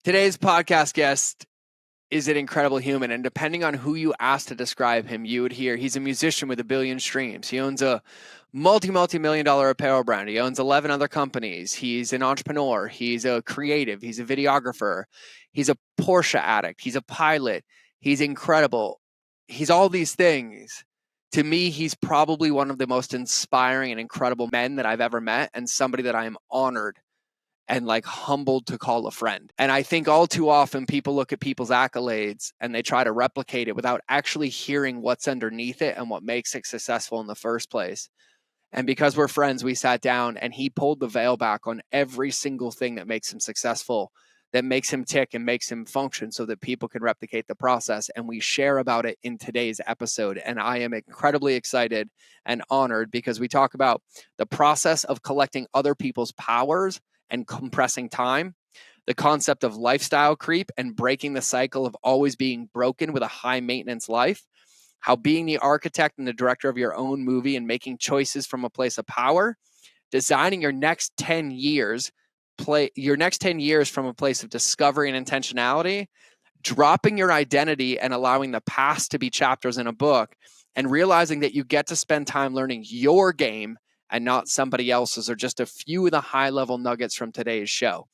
Today's podcast guest is an incredible human, and depending on who you ask to describe him, you would hear he's a musician with 1 billion streams. He owns a multi-million dollar apparel brand. He owns 11 other companies. He's an entrepreneur. He's a creative. He's a videographer. He's a Porsche addict. He's a pilot. He's incredible. He's all these things. To me, he's probably one of the most inspiring and incredible men that I've ever met, and somebody that I am honored and humbled to call a friend. And I think all too often people look at people's accolades and they try to replicate it without actually hearing what's underneath it and what makes it successful in the first place. And because we're friends, we sat down and he pulled the veil back on every single thing that makes him successful, that makes him tick and makes him function so that people can replicate the process. And we share about it in today's episode. And I am incredibly excited and honored because we talk about the process of collecting other people's powers and compressing time, the concept of lifestyle creep and breaking the cycle of always being broken with a high maintenance life, how being the architect and the director of your own movie and making choices from a place of power, designing your next 10 years, from a place of discovery and intentionality, dropping your identity and allowing the past to be chapters in a book, and realizing that you get to spend time learning your game and not somebody else's, or just a few of the high-level nuggets from today's show.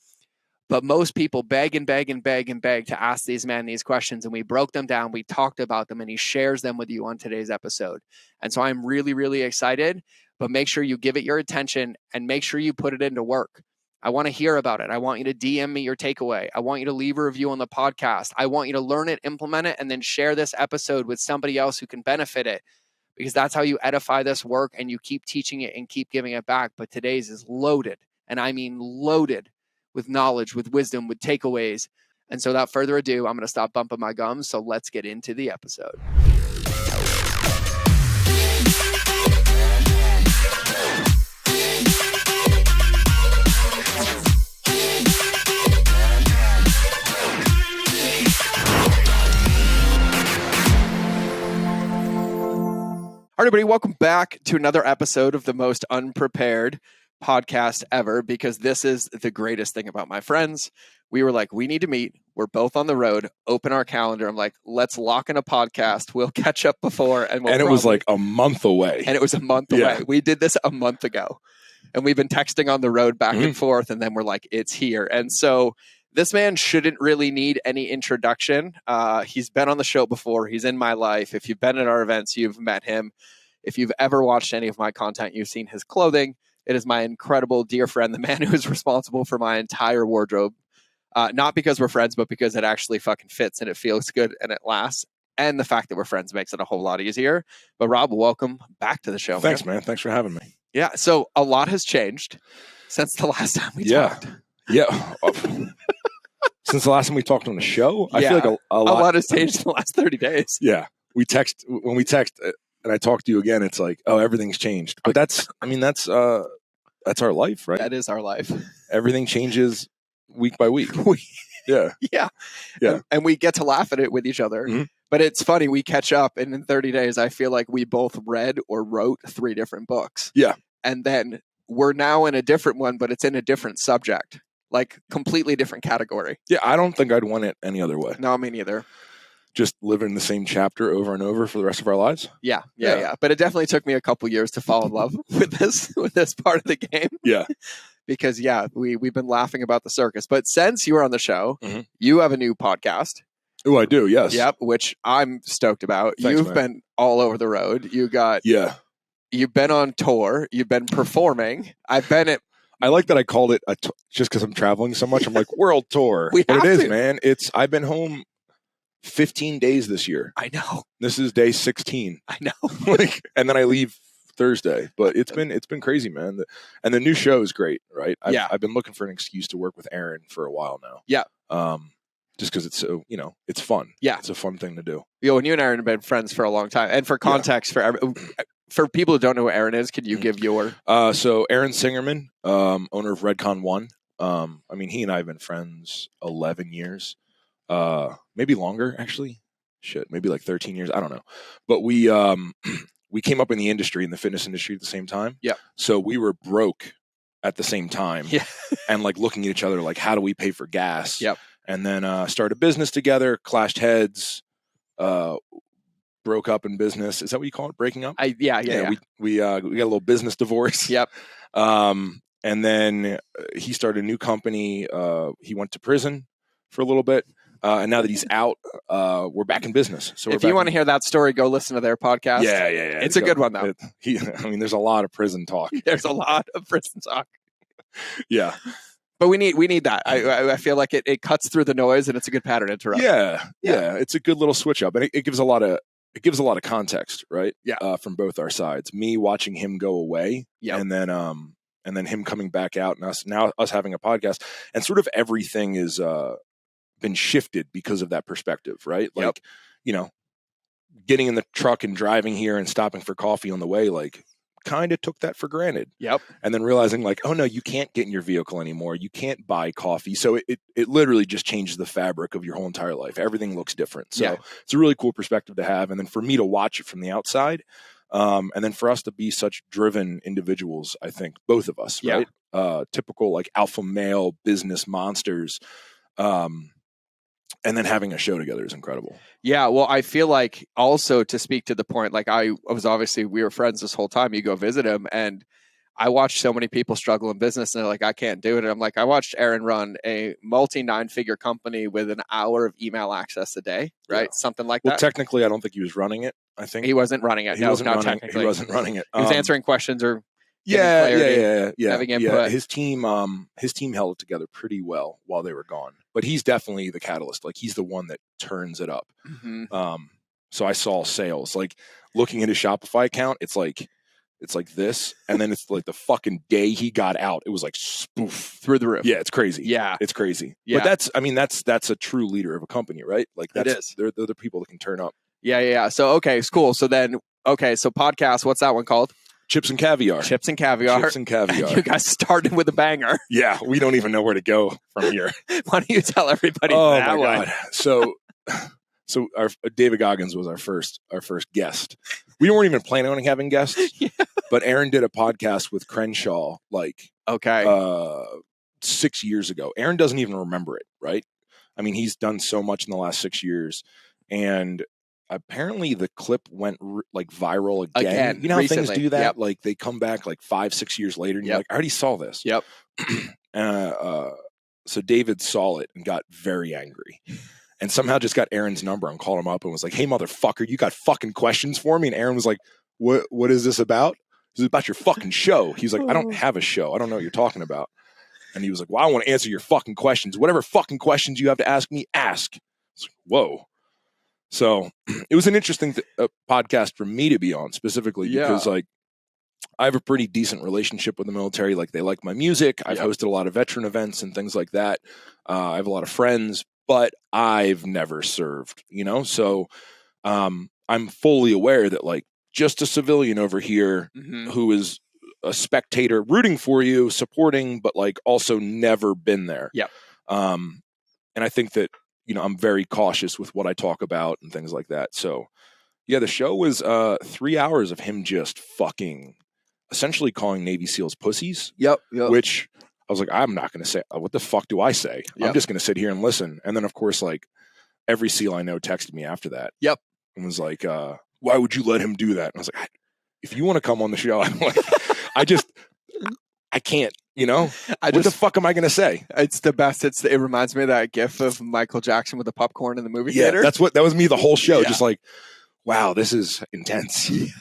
But most people beg and beg and beg and beg to ask these men these questions, and we broke them down, we talked about them, and he shares them with you on today's episode. And so I'm really, really excited, but make sure you give it your attention and make sure you put it into work. I want to hear about it. I want you to DM me your takeaway. I want you to leave a review on the podcast. I want you to learn it, implement it, and then share this episode with somebody else who can benefit it. Because that's how you edify this work and you keep teaching it and keep giving it back. But today's is loaded, and I mean loaded with knowledge, with wisdom, with takeaways. And so without further ado, I'm going to stop bumping my gums. So let's get into the episode. All right, everybody, welcome back to another episode of the most unprepared podcast ever, because this is the greatest thing about my friends. We were like, we need to meet. We're both on the road. Open our calendar. I'm like, let's lock in a podcast. We'll catch up before. And it was like a month away. And it was a month away. We did this a month ago. And we've been texting on the road back and forth. And then we're like, it's here. And so this man shouldn't really need any introduction. He's been on the show before. He's in my life. If you've been at our events, you've met him. If you've ever watched any of my content, you've seen his clothing. It is my incredible dear friend, the man who is responsible for my entire wardrobe. Not because we're friends, but because it actually fucking fits and it feels good and it lasts. And the fact that we're friends makes it a whole lot easier. But Rob, welcome back to the show. Thanks, man. Thanks for having me. Yeah. So a lot has changed since the last time we talked. Yeah. Since the last time we talked on the show, I feel like a lot has changed in the last 30 days. Yeah. When we text and I talk to you again, it's like, oh, everything's changed. But that's our life, right? That is our life. Everything changes week by week. Yeah. And we get to laugh at it with each other. Mm-hmm. But it's funny, we catch up, and in 30 days, I feel like we both read or wrote 3 different books. Yeah. And then we're now in a different one, but it's in a different subject, like completely different category. Yeah, I don't think I'd want it any other way. No, me neither. Just living the same chapter over and over for the rest of our lives. Yeah. But it definitely took me a couple years to fall in love with this part of the game. Yeah. Because we've been laughing about the circus. But since you were on the show, you have a new podcast. Oh, I do. Yes. Yep. Which I'm stoked about. Thanks, You've man. been all over the road. You've been on tour. You've been performing. I like that I called it just because I'm traveling so much. I'm like, world tour. But it is, man. I've been home 15 days this year. I know. This is day 16. I know. And then I leave Thursday. But it's been crazy, man. And the new show is great, right? I've been looking for an excuse to work with Aaron for a while now. Yeah. Just because it's so, it's fun. Yeah. It's a fun thing to do. And you and Aaron have been friends for a long time. And for context, for people who don't know who Aaron is, can you give your... So Aaron Singerman, owner of Redcon One. He and I have been friends 11 years. Maybe longer, actually. Maybe like 13 years. I don't know. But we came up in the industry, in the fitness industry at the same time. Yeah. So we were broke at the same time. Yeah. And like looking at each other, like, how do we pay for gas? Yep. and then started a business together, clashed heads, broke up in business. Is that what you call it? Breaking up? Yeah. We got a little business divorce. Yep. And then he started a new company. He went to prison for a little bit. And now that he's out, we're back in business. So if you want to hear that story, go listen to their podcast. Yeah. It's a good one, though. There's a lot of prison talk. There's a lot of prison talk. Yeah. But we need that. I feel like it cuts through the noise, and it's a good pattern interrupt. Yeah. It's a good little switch up, and it gives a lot of context, right? Yeah. From both our sides. Me watching him go away, and then him coming back out, and us having a podcast, and sort of everything is been shifted because of that perspective, right? Like, getting in the truck and driving here and stopping for coffee on the way, like, kind of took that for granted. Yep. And then realizing, like, oh no, you can't get in your vehicle anymore. You can't buy coffee. So it literally just changes the fabric of your whole entire life. Everything looks different. So it's a really cool perspective to have. And then for me to watch it from the outside, and then for us to be such driven individuals, I think both of us, right? Typical like alpha male business monsters. And then having a show together is incredible. Yeah, well, I feel like also to speak to the point, like we were friends this whole time. You go visit him, and I watched so many people struggle in business, and they're like, I can't do it. And I'm like, I watched Aaron run a multi-9-figure company with an hour of email access a day, right? Yeah. Something like that. Well, technically, I don't think he was running it. I think he wasn't running it. He wasn't running it. He was answering questions or yeah. having input. Yeah. His team held it together pretty well while they were gone. But he's definitely the catalyst. Like, he's the one that turns it up. Mm-hmm. So I saw sales, like, looking at his Shopify account, it's like this, and then it's like the fucking day he got out, it was like spoof through the roof. Yeah, it's crazy. Yeah, it's crazy. Yeah. But that's a true leader of a company, right? Like, it is. They're the people that can turn up. Yeah. So okay, it's cool. So then so podcast. What's that one called? Chips and Caviar. Chips and Caviar. You guys started with a banger. Yeah, we don't even know where to go from here. Why don't you tell everybody that one? God. So our David Goggins was our first guest. We weren't even planning on having guests, but Aaron did a podcast with Crenshaw 6 years ago. Aaron doesn't even remember it, right? I mean, he's done so much in the last 6 years, and apparently the clip went like viral again. You know how recently. Things do that? Yep. Like, they come back like 5-6 years later, and you're like, I already saw this. Yep. So David saw it and got very angry, and somehow just got Aaron's number and called him up and was like, hey, motherfucker, you got fucking questions for me? And Aaron was like, what is this about? This is about your fucking show. He's like, I don't have a show. I don't know what you're talking about. And he was like, well, I want to answer your fucking questions. Whatever fucking questions you have to ask me, ask. It's like, whoa. So it was an interesting podcast for me to be on, specifically because, like, I have a pretty decent relationship with the military. Like, they like my music. I've hosted a lot of veteran events and things like that. I have a lot of friends, but I've never served, So I'm fully aware that, like, just a civilian over here who is a spectator rooting for you, supporting, but, like, also never been there. Yeah. And I think that, I'm very cautious with what I talk about and things like that. So, yeah, the show was 3 hours of him just fucking essentially calling Navy SEALs pussies. Yep. Which I was like, I'm not going to say. What the fuck do I say? Yep. I'm just going to sit here and listen. And then, of course, like, every SEAL I know texted me after that. Yep. And was like, why would you let him do that? And I was like, if you want to come on the show, I'm like, I can't. What the fuck am I going to say? It's the best. It reminds me of that gif of Michael Jackson with the popcorn in the movie theater. That was me the whole show. Yeah. Just like, wow, this is intense. It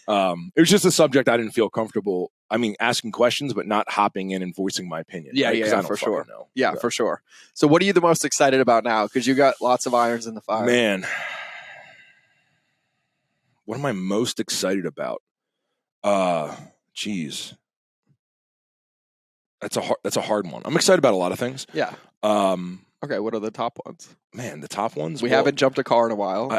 was just a subject I didn't feel comfortable. I mean, asking questions, but not hopping in and voicing my opinion. Yeah, right? yeah, for sure. Know. Yeah, for sure. So what are you the most excited about now? Because you got lots of irons in the fire. Man, what am I most excited about? Geez. That's a hard one. I'm excited about a lot of things. Yeah. Okay, what are the top ones? Man, the top ones? We haven't jumped a car in a while.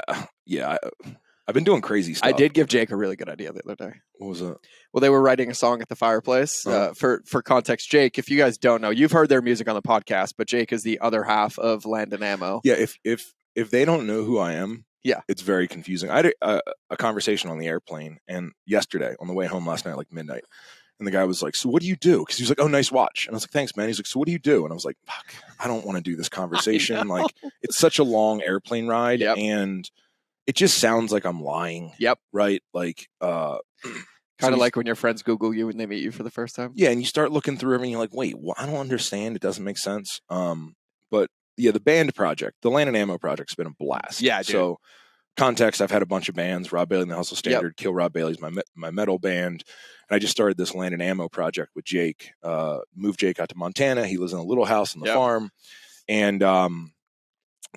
I've been doing crazy stuff. I did give Jake a really good idea the other day. What was that? Well, they were writing a song at the fireplace. For context, Jake, if you guys don't know, you've heard their music on the podcast, but Jake is the other half of Land and Ammo. Yeah, if they don't know who I am, it's very confusing. I had a conversation on the airplane and yesterday on the way home last night, like midnight. And the guy was like, so what do you do? Because he was like, oh, nice watch. And I was like, thanks, man. He's like, so what do you do? And I was like, fuck, I don't want to do this conversation. Like, it's such a long airplane ride. Yep. And it just sounds like I'm lying. Yep. Right? Like, kind of like when your friends Google you and they meet you for the first time. Yeah, and you start looking through everything, you're like, wait, I don't understand. It doesn't make sense. But yeah, the band project, the Land and Ammo project's been a blast. Yeah, dude. So context, I've had a bunch of bands, Rob Bailey and the Hustle Standard, Kill Rob Bailey's my metal band. And I just started this Land and Ammo project with Jake. Moved Jake out to Montana. He lives in a little house on the farm. And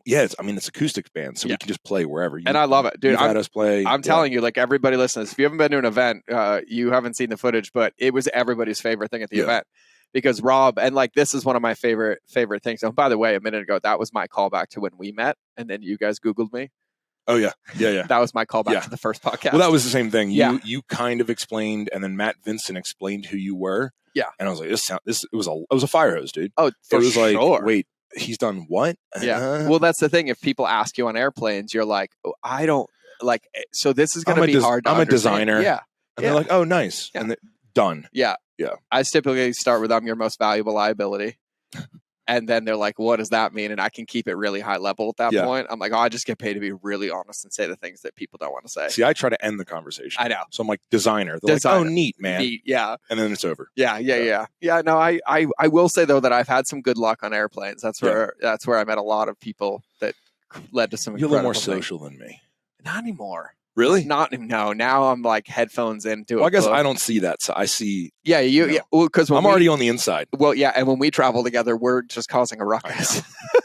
yeah, it's acoustic band, so we can just play wherever. And I love it, dude. Had us play. I'm telling you, like everybody listens. If you haven't been to an event, you haven't seen the footage, but it was everybody's favorite thing at the event because Rob and like this is one of my favorite things. Oh, by the way, a minute ago, that was my callback to when we met, and then you guys Googled me. Oh yeah. That was my callback to the first podcast. Well, that was the same thing. You kind of explained, and then Matt Vincent explained who you were. Yeah, and I was like, it was a fire hose, dude. Oh, for it was sure. Like, wait. He's done what? Yeah. Well, that's the thing. If people ask you on airplanes, you're like, oh, I don't like. So this is going to be hard. I'm a designer. Yeah. And they're like, oh, nice. Yeah. And done. Yeah. Yeah. I typically start with I'm your most valuable liability. And then they're like, what does that mean? And I can keep it really high level at that point. I'm like, oh, I just get paid to be really honest and say the things that people don't want to say. See, I try to end the conversation. I know. So I'm like, designer. They're like, oh, neat, man. Neat, yeah. And then it's over. Yeah. No, I will say, though, that I've had some good luck on airplanes. That's where I met a lot of people that led to some You're a little more things. social than me. Not anymore. Really? No. Now I'm like headphones into it. Well, I guess I don't see that. So I see. Yeah, Well, because I'm already on the inside. Well, yeah, and when we travel together, we're just causing a ruckus.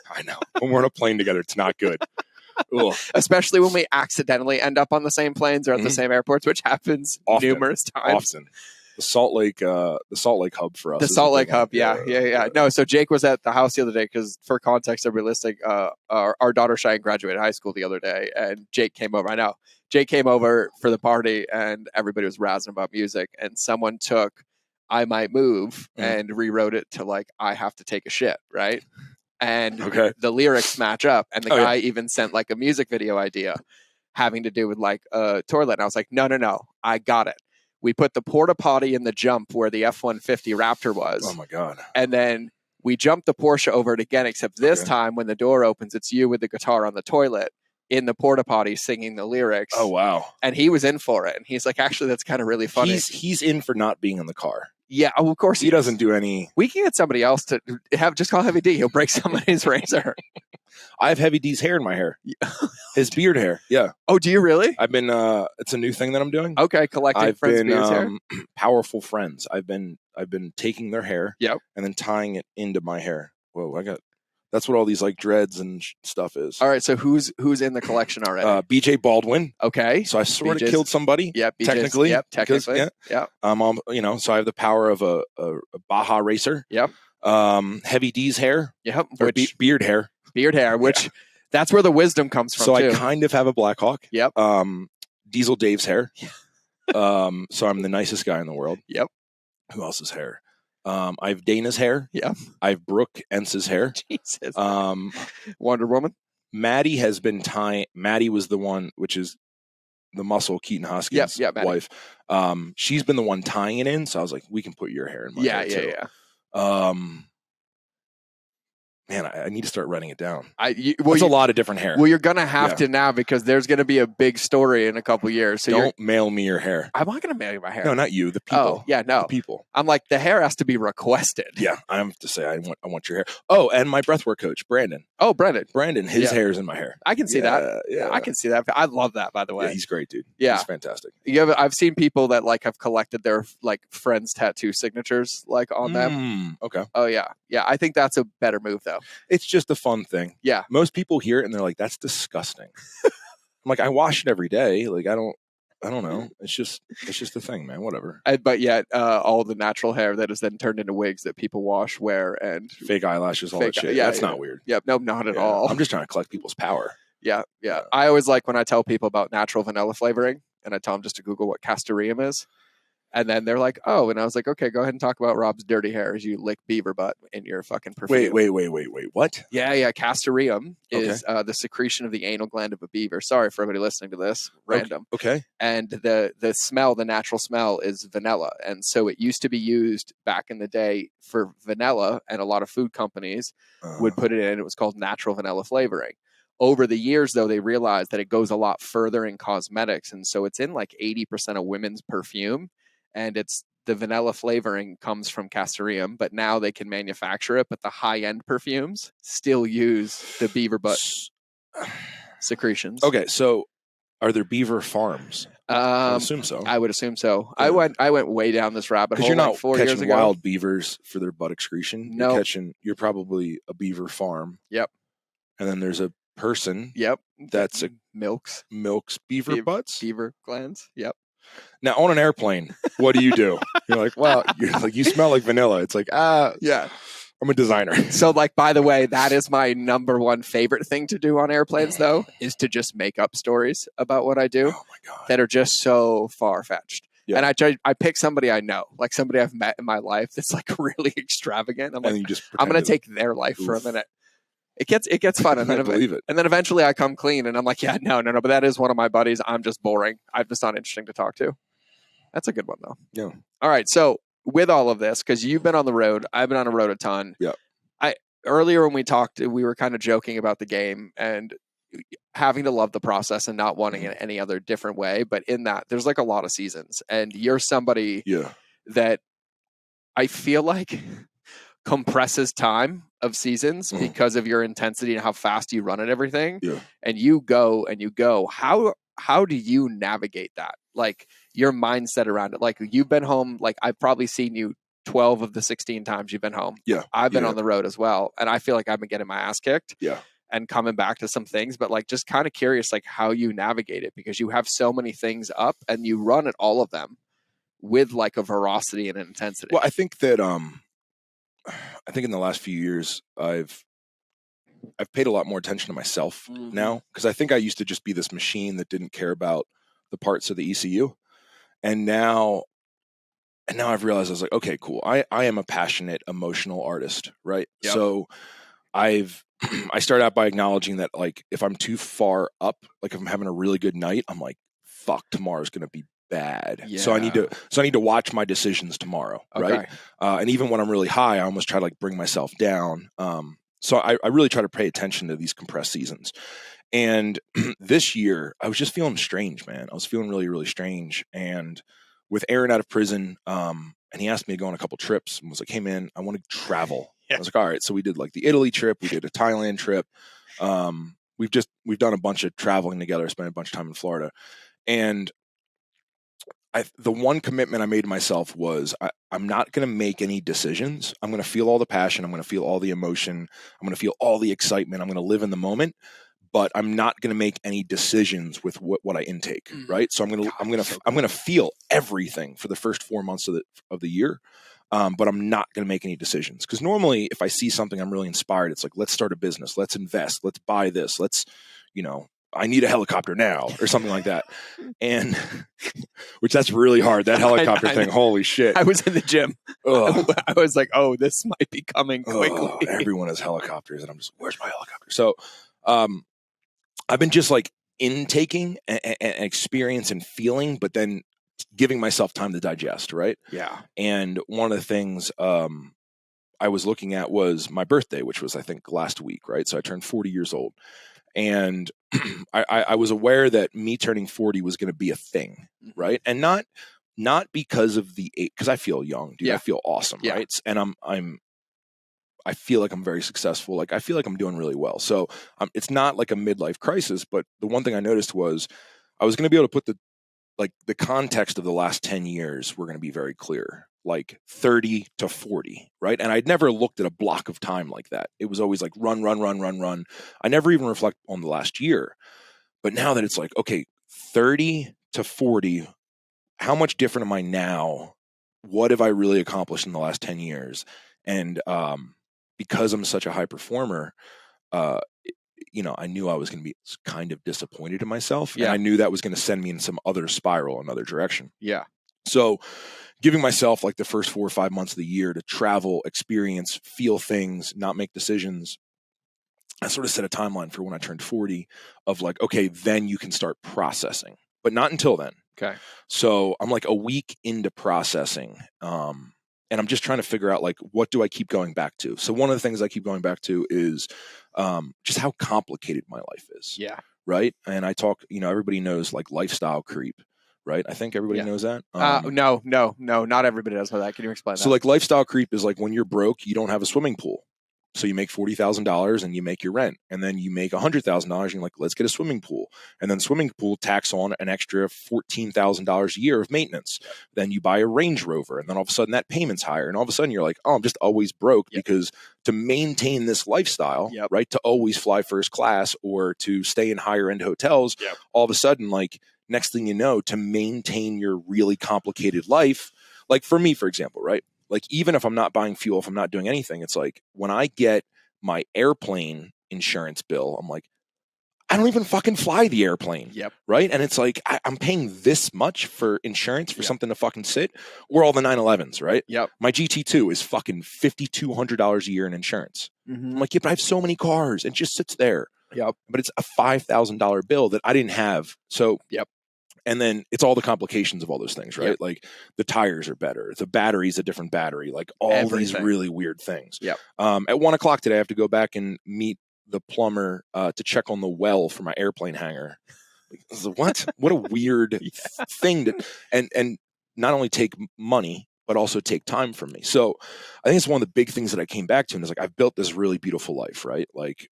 I know. When we're on a plane together, it's not good. Especially when we accidentally end up on the same planes or at the same airports, which happens numerous times. Often. The Salt Lake hub for us. The Salt Lake hub, yeah. No, so Jake was at the house the other day because, for context, everybody listening, our daughter Cheyenne graduated high school the other day, and Jake came over. I know Jake came over for the party, and everybody was razzing about music, and someone took "I Might Move" and rewrote it to like "I Have to Take a Shit," right? And the lyrics match up, and the guy even sent like a music video idea having to do with like a toilet. And I was like, no, I got it. We put the porta potty in the jump where the F-150 Raptor was. Oh my God. And then we jumped the Porsche over it again, except this time when the door opens, it's you with the guitar on the toilet in the porta potty singing the lyrics. Oh, wow. And he was in for it. And he's like, actually, that's kind of really funny. He's in for not being in the car. Yeah, of course he doesn't do any. We can get somebody else to just call Heavy D. He'll break somebody's razor. I have Heavy D's hair in my hair. His beard hair. Yeah. Oh, do you really? I've been. It's a new thing that I'm doing. Okay, collecting friends' beards hair. Powerful friends. I've been taking their hair. Yep. And then tying it into my hair. Whoa, that's what all these like dreads and stuff is. All right, so who's in the collection already? BJ Baldwin. Okay. So I sort of killed somebody. Yep. Technically. Yep. Technically. Yeah. So I have the power of a Baja racer. Yep. Heavy D's hair. Yep. Beard hair. Beard hair, which that's where the wisdom comes from. So too. I kind of have a Black Hawk. Yep. Diesel Dave's hair. So I'm the nicest guy in the world. Yep. Who else's hair? I have Dana's hair. Yeah. I have Brooke Ence's hair. Jesus. Wonder Woman. Maddie has been tying. Maddie was the one, which is the muscle Keaton Hoskins' wife. She's been the one tying it in. So I was like, we can put your hair in my hair too. Yeah. Man, I need to start writing it down. It's a lot of different hair. Well, you're going to have to now because there's going to be a big story in a couple years. So don't mail me your hair. I'm not going to mail you my hair. No, not you. The people. Oh, yeah, no. The people. I'm like, the hair has to be requested. Yeah, I have to say, I want your hair. Oh, and my breathwork coach, Brandon. Oh, Brandon. Brandon, his hair is in my hair. I can see that. Yeah, I can see that. I love that, by the way. Yeah, he's great, dude. Yeah. He's fantastic. I've seen people that like have collected their like friends' tattoo signatures like on them. Okay. Oh, yeah. Yeah, I think that's a better move, though. It's just a fun thing. Yeah. Most people hear it and they're like, that's disgusting. I'm like, I wash it every day. Like, I don't know. It's just a thing, man. Whatever. But yet, all the natural hair that is then turned into wigs that people wash, wear, and fake eyelashes, all that shit. Yeah, that's not weird. Yeah, no, not at all. I'm just trying to collect people's power. Yeah. I always like when I tell people about natural vanilla flavoring, and I tell them just to Google what castoreum is. And then they're like, oh, and I was like, okay, go ahead and talk about Rob's dirty hair as you lick beaver butt in your fucking perfume. Wait. What? Yeah. Castoreum Okay. is the secretion of the anal gland of a beaver. Sorry for everybody listening to this. Random. Okay. And the smell, the natural smell is vanilla. And so it used to be used back in the day for vanilla, and a lot of food companies would put it in. It was called natural vanilla flavoring. Over the years, though, they realized that it goes a lot further in cosmetics. And so it's in like 80% of women's perfume. And it's the vanilla flavoring comes from Castoreum, but now they can manufacture it. But the high end perfumes still use the beaver butt secretions. Okay, so are there beaver farms? I would assume so. I would assume so. Yeah. I went way down this rabbit hole. Because you're not like 4 years catching ago. wild beavers for their butt excretion. No. You're probably a beaver farm. Yep. And then there's a person. Yep. That's milks beaver butts. Beaver glands. Yep. Now on an airplane, what do? You're like, well, you smell like vanilla. It's like, yeah. I'm a designer. So, like, by the way, that is my number one favorite thing to do on airplanes, though, is to just make up stories about what I do. Oh my God. That are just so far fetched. Yeah. And I pick somebody I know, like somebody I've met in my life that's like really extravagant. I'm like, I'm going to take their life for a minute. It gets fun, and then believe it. And then eventually I come clean, and I'm like, yeah, no. But that is one of my buddies. I'm just boring. I'm just not interesting to talk to. That's a good one, though. Yeah. All right. So with all of this, because you've been on the road, I've been on the road a ton. Yeah. Earlier when we talked, we were kind of joking about the game and having to love the process and not wanting it any other different way. But in that, there's like a lot of seasons, and you're somebody that I feel like compresses time of seasons because of your intensity and how fast you run at everything. Yeah. And you go. How do you navigate that? Like your mindset around it? Like you've been home, like I've probably seen you 12 of the 16 times you've been home. Yeah. I've been on the road as well. And I feel like I've been getting my ass kicked. Yeah. And coming back to some things, but like just kind of curious, like how you navigate it, because you have so many things up and you run at all of them with like a veracity and an intensity. Well, I think that I think in the last few years I've paid a lot more attention to myself now, because I think I used to just be this machine that didn't care about the parts of the ECU, and now I've realized I was like, okay, cool. I am a passionate, emotional artist, right? Yep. So I start out by acknowledging that, like, if I'm too far up, like if I'm having a really good night, I'm like, fuck, tomorrow's going to be bad. Yeah. So I need to watch my decisions tomorrow. Okay. Right. And even when I'm really high, I almost try to like bring myself down. So I really try to pay attention to these compressed seasons. And this year I was just feeling strange, man. I was feeling really, really strange. And with Aaron out of prison, and he asked me to go on a couple trips and was like, hey man, I want to travel. Yeah. I was like, all right. So we did like the Italy trip. We did a Thailand trip. We've done a bunch of traveling together, spent a bunch of time in Florida. And the one commitment I made to myself was I'm not going to make any decisions. I'm going to feel all the passion. I'm going to feel all the emotion. I'm going to feel all the excitement. I'm going to live in the moment, but I'm not going to make any decisions with what I intake. Right. So I'm going to feel everything for the first 4 months of the year. But I'm not going to make any decisions, because normally if I see something I'm really inspired, it's like, let's start a business, let's invest, let's buy this, I need a helicopter now or something like that. And which that's really hard. That helicopter thing. Holy shit. I was in the gym. I was like, oh, this might be coming quickly. Everyone has helicopters and I'm just, where's my helicopter? So, I've been just like intaking and experience and feeling, but then giving myself time to digest. Right. Yeah. And one of the things, I was looking at was my birthday, which was, I think, last week. Right. So I turned 40 years old. And I was aware that me turning 40 was going to be a thing, right? And not because of because I feel young, dude. Yeah. I feel awesome, Yeah. right? And I feel like I'm very successful. Like I feel like I'm doing really well. So it's not like a midlife crisis, but the one thing I noticed was I was going to be able to put the context of the last 10 years were going to be very clear, like 30 to 40, right? And I'd never looked at a block of time like that. It was always like run. I never even reflect on the last year. But now that it's like, okay, 30 to 40, how much different am I now? What have I really accomplished in the last 10 years? And because I'm such a high performer, I knew I was going to be kind of disappointed in myself. Yeah. And I knew that was going to send me in some other spiral, another direction. Yeah. So giving myself like the first 4 or 5 months of the year to travel, experience, feel things, not make decisions. I sort of set a timeline for when I turned 40 of like, okay, then you can start processing, but not until then. Okay. So I'm like a week into processing. And I'm just trying to figure out like, what do I keep going back to? So one of the things I keep going back to is just how complicated my life is. Yeah. Right. And I talk, everybody knows like lifestyle creep, right? I think everybody knows that. No, not everybody does know that. Can you explain that? So like lifestyle creep is like when you're broke, you don't have a swimming pool. So you make $40,000 and you make your rent, and then you make $100,000 and you're like, let's get a swimming pool. And then swimming pool tax on an extra $14,000 a year of maintenance. Then you buy a Range Rover, and then all of a sudden that payment's higher. And all of a sudden you're like, oh, I'm just always broke because to maintain this lifestyle, right, to always fly first class or to stay in higher end hotels, all of a sudden, like next thing you know, to maintain your really complicated life, like for me, for example, right? Like, even if I'm not buying fuel, if I'm not doing anything, it's like when I get my airplane insurance bill, I'm like, I don't even fucking fly the airplane. Right. And it's like, I'm paying this much for insurance for something to fucking sit, or all the 911s, right? My GT2 is fucking $5,200 a year in insurance. I'm like, yeah, but I have so many cars. It just sits there. But it's a $5,000 bill that I didn't have. So, and then it's all the complications of all those things, right? Like the tires are better, the battery's a different battery, like all these really weird things. At 1:00 today, I have to go back and meet the plumber to check on the well for my airplane hangar. Like, what a weird thing to, and not only take money, but also take time from me. So I think it's one of the big things that I came back to, and it's like, I've built this really beautiful life, right? Like,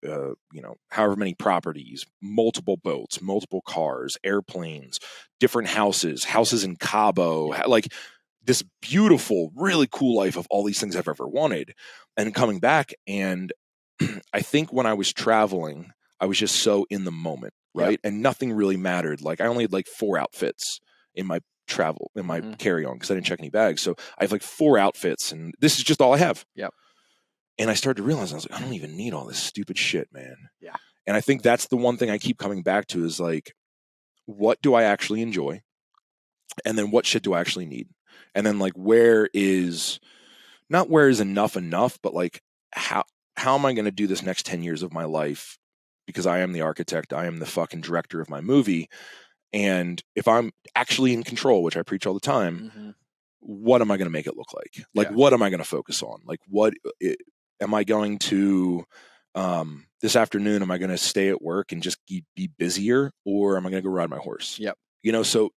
however many properties, multiple boats, multiple cars, airplanes, different houses in Cabo, like this beautiful, really cool life of all these things I've ever wanted. And coming back, and I think when I was traveling, I was just so in the moment, right? And nothing really mattered. Like I only had like 4 outfits in my travel, in my carry-on, because I didn't check any bags. So I have like 4 outfits, and this is just all I have. And I started to realize, I was like, I don't even need all this stupid shit, man. And I think that's the one thing I keep coming back to is like, what do I actually enjoy? And then what shit do I actually need? And then like, where is enough, but like, how am I going to do this next 10 years of my life? Because I am the architect, I am the fucking director of my movie. And if I'm actually in control, which I preach all the time, what am I going to make it look like? Like, what am I going to focus on? Like, am I going to, this afternoon, am I going to stay at work and just be busier, or am I going to go ride my horse? So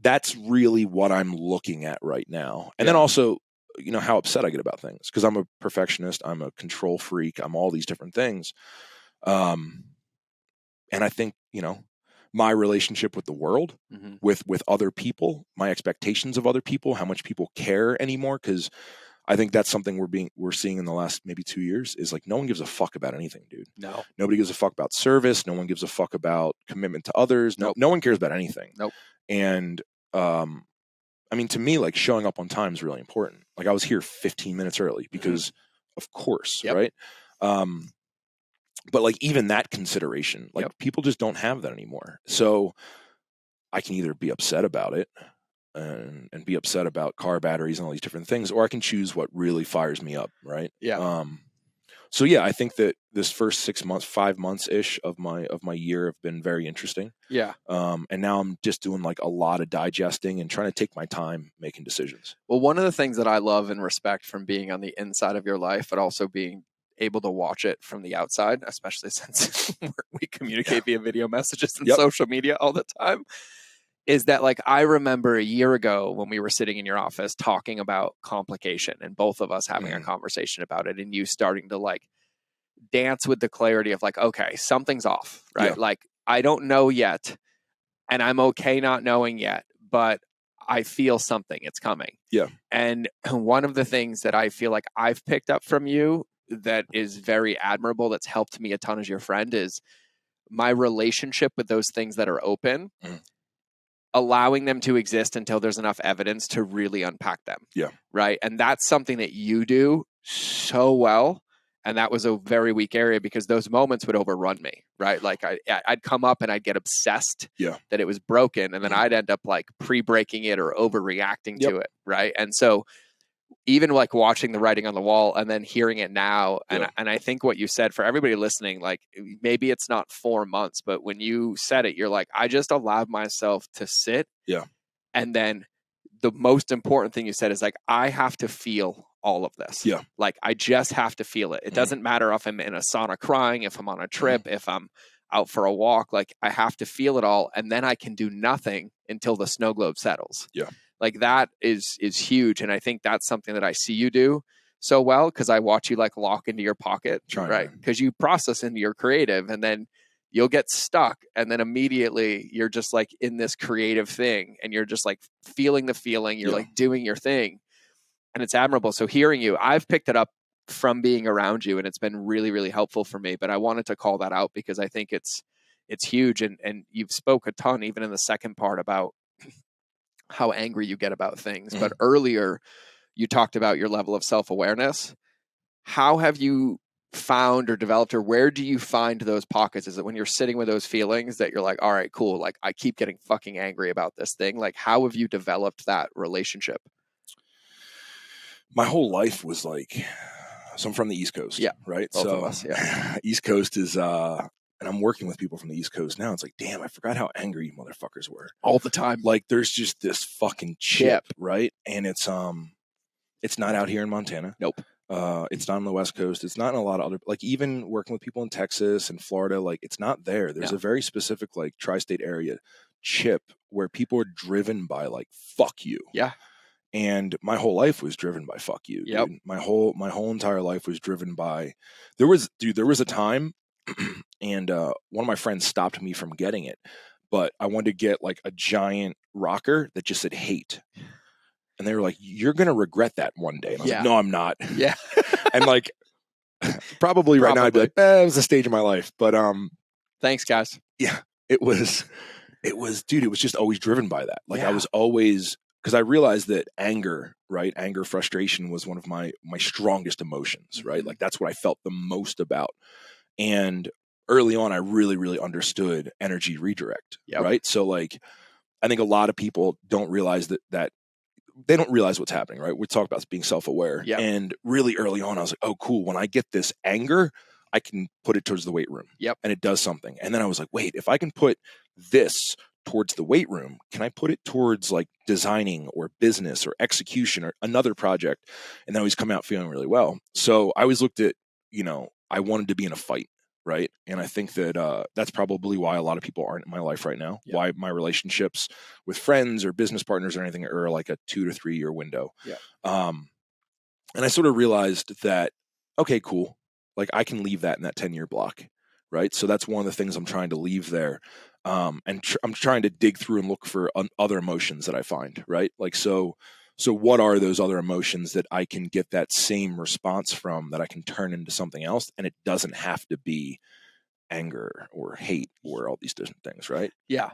that's really what I'm looking at right now. And then also, how upset I get about things, because I'm a perfectionist, I'm a control freak, I'm all these different things. And I think, my relationship with the world, with other people, my expectations of other people, how much people care anymore. Because I think that's something we're seeing in the last maybe 2 years, is like, no one gives a fuck about anything, dude. No. Nobody gives a fuck about service. No one gives a fuck about commitment to others. No one cares about anything. And, I mean, to me, like showing up on time is really important. Like I was here 15 minutes early because of course, right? But like even that consideration, like people just don't have that anymore. So I can either be upset about it and be upset about car batteries and all these different things, or I can choose what really fires me up, right? So yeah, I think that this first 6 months, 5 months ish of my year have been very interesting. And now I'm just doing like a lot of digesting and trying to take my time making decisions. Well, one of the things that I love and respect from being on the inside of your life, but also being able to watch it from the outside, especially since we communicate via video messages and social media all the time, is that like I remember a year ago when we were sitting in your office talking about complication, and both of us having a conversation about it, and you starting to like dance with the clarity of like, okay, something's off, right? Like I don't know yet, and I'm okay not knowing yet, but I feel something, it's coming. And one of the things that I feel like I've picked up from you that is very admirable, that's helped me a ton as your friend, is my relationship with those things that are open, allowing them to exist until there's enough evidence to really unpack them. Right. And that's something that you do so well. And that was a very weak area because those moments would overrun me, right? Like I'd come up and I'd get obsessed that it was broken, and then I'd end up like pre-breaking it or overreacting to it, right? And so even like watching the writing on the wall and then hearing it now, and I think what you said, for everybody listening, like maybe it's not 4 months, but when you said it, you're like, I just allowed myself to sit. And then the most important thing you said is like, I have to feel all of this. Like I just have to feel it. It doesn't matter if I'm in a sauna crying, if I'm on a trip, if I'm out for a walk, like I have to feel it all. And then I can do nothing until the snow globe settles. Like that is huge. And I think that's something that I see you do so well, because I watch you like lock into your pocket, right? Because you process into your creative, and then you'll get stuck, and then immediately you're just like in this creative thing, and you're just like feeling the feeling, you're like doing your thing, and it's admirable. So hearing you, I've picked it up from being around you, and it's been really, really helpful for me. But I wanted to call that out because I think it's huge, and you've spoke a ton, even in the second part, about how angry you get about things. But earlier you talked about your level of self-awareness. How have you found or developed, or where do you find those pockets? Is it when you're sitting with those feelings that you're like, all right, cool, like I keep getting fucking angry about this thing? Like, how have you developed that relationship? My whole life was like, so I'm from the East Coast, right? Both so of us, East Coast is and I'm working with people from the East Coast now. It's like, damn, I forgot how angry you motherfuckers were all the time. Like there's just this fucking chip, right? And it's not out here in Montana. Nope. It's not on the West Coast. It's not in a lot of other, like even working with people in Texas and Florida, like it's not there. There's a very specific like tri-state area chip where people are driven by like, fuck you. And my whole life was driven by fuck you. Dude. My whole entire life was driven by, there was a time and one of my friends stopped me from getting it, but I wanted to get like a giant rocker that just said hate. And they were like, you're going to regret that one day. And I was like, no, I'm not. And like, probably right now I'd be like, it was a stage of my life. But thanks, guys. It was, dude, it was just always driven by that. Like I was always, because I realized that anger, right? Anger, frustration was one of my strongest emotions, right? Like that's what I felt the most about. And early on, I really, really understood energy redirect, right? So like, I think a lot of people don't realize that they don't realize what's happening, right? We talk about being self-aware. And really early on, I was like, oh, cool. When I get this anger, I can put it towards the weight room. And it does something. And then I was like, wait, if I can put this towards the weight room, can I put it towards like designing or business or execution or another project? And then I always come out feeling really well. So I always looked at, I wanted to be in a fight. Right. And I think that that's probably why a lot of people aren't in my life right now. Why my relationships with friends or business partners or anything are like a 2 to 3 year window. And I sort of realized that, okay, cool. Like I can leave that in that 10-year block. Right. So that's one of the things I'm trying to leave there. And I'm trying to dig through and look for other emotions that I find. Right. Like, so what are those other emotions that I can get that same response from, that I can turn into something else? And it doesn't have to be anger or hate or all these different things, right? Yeah.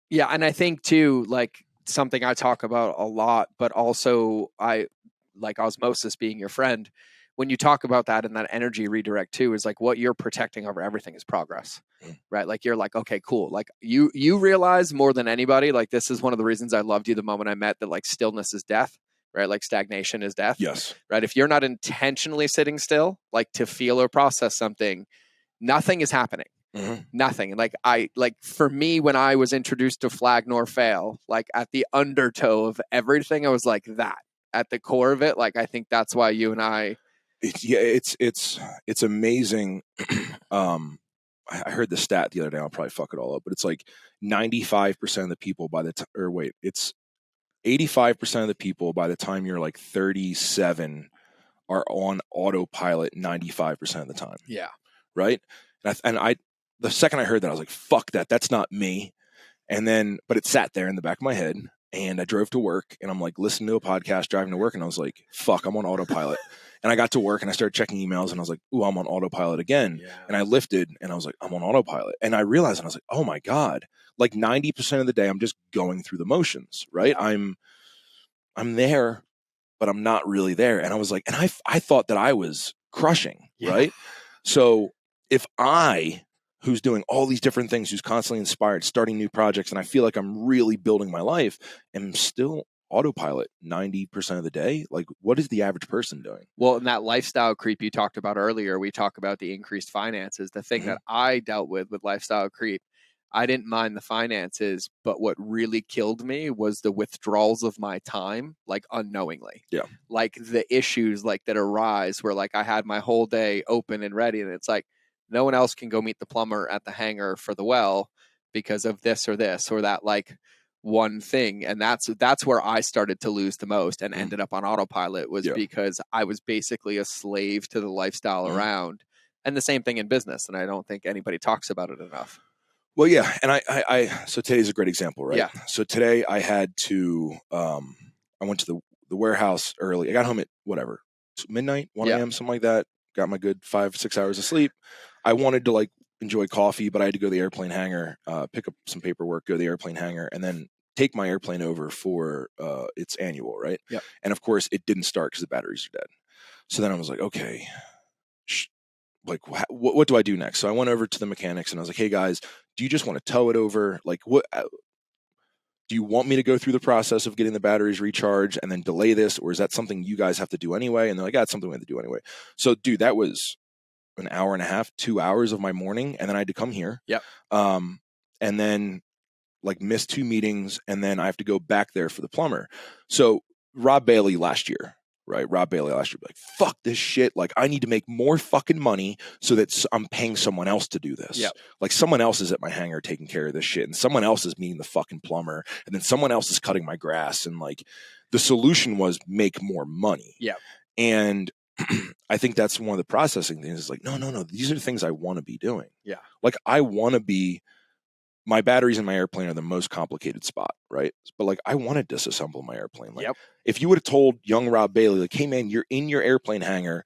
And I think too, like something I talk about a lot, but also I like osmosis being your friend. When you talk about that and that energy redirect too, is like what you're protecting over everything is progress, right? Like you're like, okay, cool. Like you realize more than anybody, like this is one of the reasons I loved you the moment I met, that like stillness is death, right? Like stagnation is death. Yes. Right. If you're not intentionally sitting still, like to feel or process something, nothing is happening. Nothing. Like for me, when I was introduced to Flag Nor Fail, like at the undertow of everything, I was like that at the core of it. Like, I think that's why you and I, it's amazing. I heard the stat the other day. I'll probably fuck it all up, but it's like 95% of the people it's 85% of the people by the time you're like 37 are on autopilot 95% of the time. Yeah. Right. And I the second I heard that, I was like, fuck that. That's not me. And then, but it sat there in the back of my head, and I drove to work, and I'm like listening to a podcast driving to work, and I was like, fuck, I'm on autopilot. And I got to work and I started checking emails, and I was like, ooh, I'm on autopilot again. And I lifted and I was like, I'm on autopilot. And I realized, and I was like, oh my God, like 90% of the day I'm just going through the motions, right? I'm there, but I'm not really there. And I was like, and I thought that I was crushing, Yeah. right? So if I, who's doing all these different things, who's constantly inspired, starting new projects, and I feel like I'm really building my life, am still autopilot 90% of the day, like what is the average person doing? Well, in that lifestyle creep you talked about earlier, we talk about the increased finances. The thing that I dealt with lifestyle creep, I didn't mind the finances, but what really killed me was the withdrawals of my time, like unknowingly. Yeah. Like the issues like that arise where like I had my whole day open and ready, and it's like no one else can go meet the plumber at the hangar for the well because of this or that, like one thing. And that's where I started to lose the most and ended up on autopilot, was because I was basically a slave to the lifestyle around. And the same thing in business, and I don't think anybody talks about it enough. Well, yeah, and I so today's a great example, right? Yeah. So today I had to I went to the warehouse early. I got home at whatever, midnight, 1 a.m., something like that. Got my good 5-6 hours of sleep. I wanted to like enjoy coffee, but I had to go to the airplane hangar, pick up some paperwork, go to the airplane hangar, and then take my airplane over for its annual, right? Yeah. And of course, it didn't start because the batteries are dead. So then I was like, okay, like what do I do next? So I went over to the mechanics and I was like, hey guys, do you just want to tow it over? Like, what do you want me to go through the process of getting the batteries recharged and then delay this, or is that something you guys have to do anyway? And they're like, yeah, it's something we have to do anyway. So dude, that was an hour and a half, 2 hours of my morning, and then I had to come here. Yep. And then like miss 2 meetings, and then I have to go back there for the plumber. So Rob Bailey last year, like, fuck this shit. Like, I need to make more fucking money so that I'm paying someone else to do this. Yep. Like, someone else is at my hangar taking care of this shit, and someone else is meeting the fucking plumber, and then someone else is cutting my grass. And like, the solution was make more money. Yeah. And I think that's one of the processing things is like, no, these are the things I want to be doing. Yeah. Like, I want to be, my batteries in my airplane are the most complicated spot, right? But like, I want to disassemble my airplane. Like, if you would have told young Rob Bailey, like, hey man, you're in your airplane hangar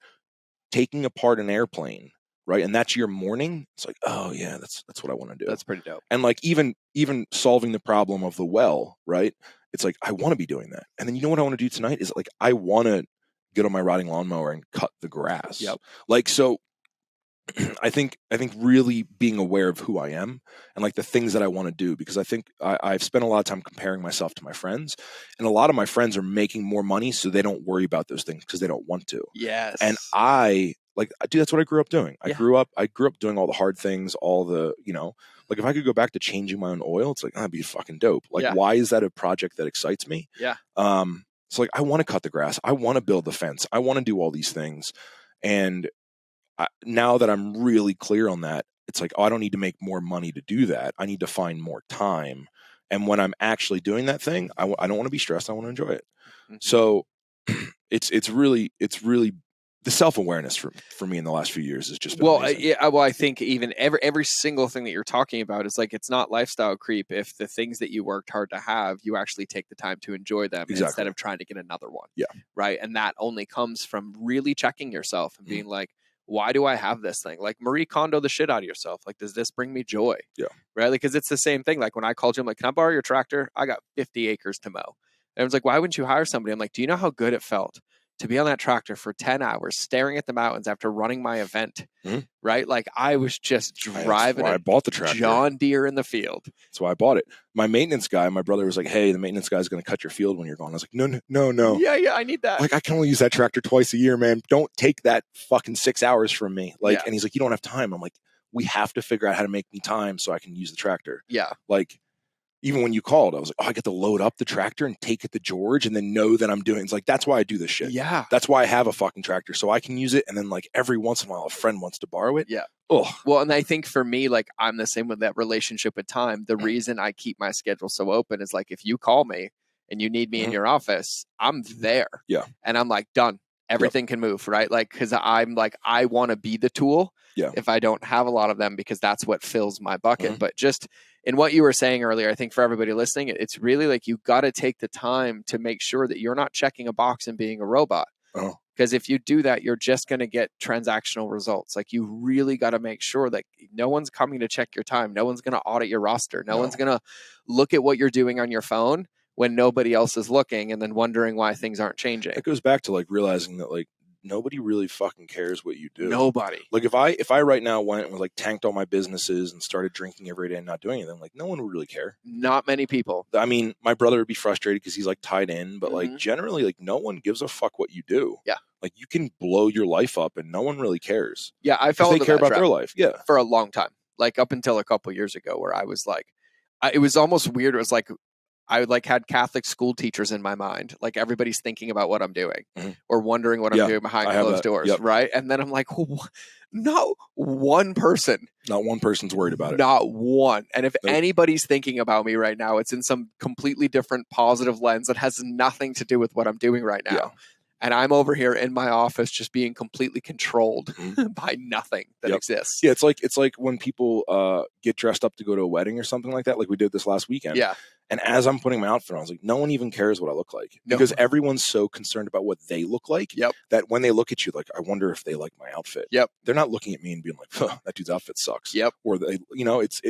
taking apart an airplane, right? And that's your morning. It's like, oh yeah, that's what I want to do. That's pretty dope. And like, even solving the problem of the well, right? It's like, I want to be doing that. And then you know what I want to do tonight is like, I want to get on my riding lawnmower and cut the grass. Yep. Like, so I think really being aware of who I am and like the things that I want to do, because I think I've spent a lot of time comparing myself to my friends, and a lot of my friends are making more money, so they don't worry about those things because they don't want to. Yes. And I do. That's what I grew up doing. I grew up doing all the hard things, all the, like if I could go back to changing my own oil, it's like, that'd be fucking dope. Like, why is that a project that excites me? Yeah. So like, I want to cut the grass. I want to build the fence. I want to do all these things. And now that I'm really clear on that, it's like, oh, I don't need to make more money to do that. I need to find more time. And when I'm actually doing that thing, I don't want to be stressed. I want to enjoy it. Mm-hmm. So it's really the self-awareness for me in the last few years has just been amazing. I think even every single thing that you're talking about is like, it's not lifestyle creep if the things that you worked hard to have, you actually take the time to enjoy them instead of trying to get another one. Yeah. Right. And that only comes from really checking yourself and being like, why do I have this thing? Like, Marie Kondo the shit out of yourself. Like, does this bring me joy? Yeah. Right. Like, because it's the same thing. Like, when I called you, I'm like, can I borrow your tractor? I got 50 acres to mow. And I was like, why wouldn't you hire somebody? I'm like, do you know how good it felt to be on that tractor for 10 hours staring at the mountains after running my event? Right? Like, I was just driving I bought the tractor. John Deere in the field. That's why I bought it. My maintenance guy, my brother was like, hey, the maintenance guy's going to cut your field when you're gone. I was like, no. Yeah, I need that. Like, I can only use that tractor twice a year, man. Don't take that fucking 6 hours from me. Like, and he's like, you don't have time. I'm like, we have to figure out how to make me time so I can use the tractor. Yeah. Like, even when you called, I was like, oh, I get to load up the tractor and take it to George and then know that I'm doing it. It's like, that's why I do this shit. Yeah. That's why I have a fucking tractor, so I can use it. And then like every once in a while, a friend wants to borrow it. Yeah. Oh, well, and I think for me, like, I'm the same with that relationship with time. The reason I keep my schedule so open is like, if you call me and you need me in your office, I'm there. Yeah. And I'm like, done. Everything can move, right? Like, because I'm like, I want to be the tool. Yeah. If I don't have a lot of them, because that's what fills my bucket. But just in what you were saying earlier, I think for everybody listening, it's really like, you got to take the time to make sure that you're not checking a box and being a robot. Oh. Because if you do that, you're just going to get transactional results. Like, you really got to make sure that no one's coming to check your time. No one's going to audit your roster. No one's going to look at what you're doing on your phone when nobody else is looking and then wondering why things aren't changing. It goes back to like realizing that like nobody really fucking cares what you do. Nobody. Like if I right now went and was like tanked all my businesses and started drinking every day and not doing anything, like no one would really care. Not many people. I mean, my brother would be frustrated because he's like tied in, but like Mhm. generally, like no one gives a fuck what you do. Yeah. Like you can blow your life up and no one really cares. Yeah, I Because fell they into care that about trap their life. Yeah. for a long time. Like up until a couple years ago where I was like, it was almost weird. It was like I like had Catholic school teachers in my mind. Like everybody's thinking about what I'm doing Mhm. or wondering what I'm Yeah, doing behind I have closed that. doors, Yep. right? And then I'm like, no, one person, Not one person's worried about it. not one. And if Nope. anybody's thinking about me right now, it's in some completely different positive lens that has nothing to do with what I'm doing right now. Yeah. And I'm over here in my office just being completely controlled by nothing that Yep. exists. Yeah, it's like when people get dressed up to go to a wedding or something like that, like we did this last weekend. Yeah. And as I'm putting my outfit on, I was like, no one even cares what I look like. No. Because everyone's so concerned about what they look like Yep. that when they look at you, like, I wonder if they like my outfit. Yep. They're not looking at me and being like, huh, that dude's outfit sucks. Yep. Or they, you know, it's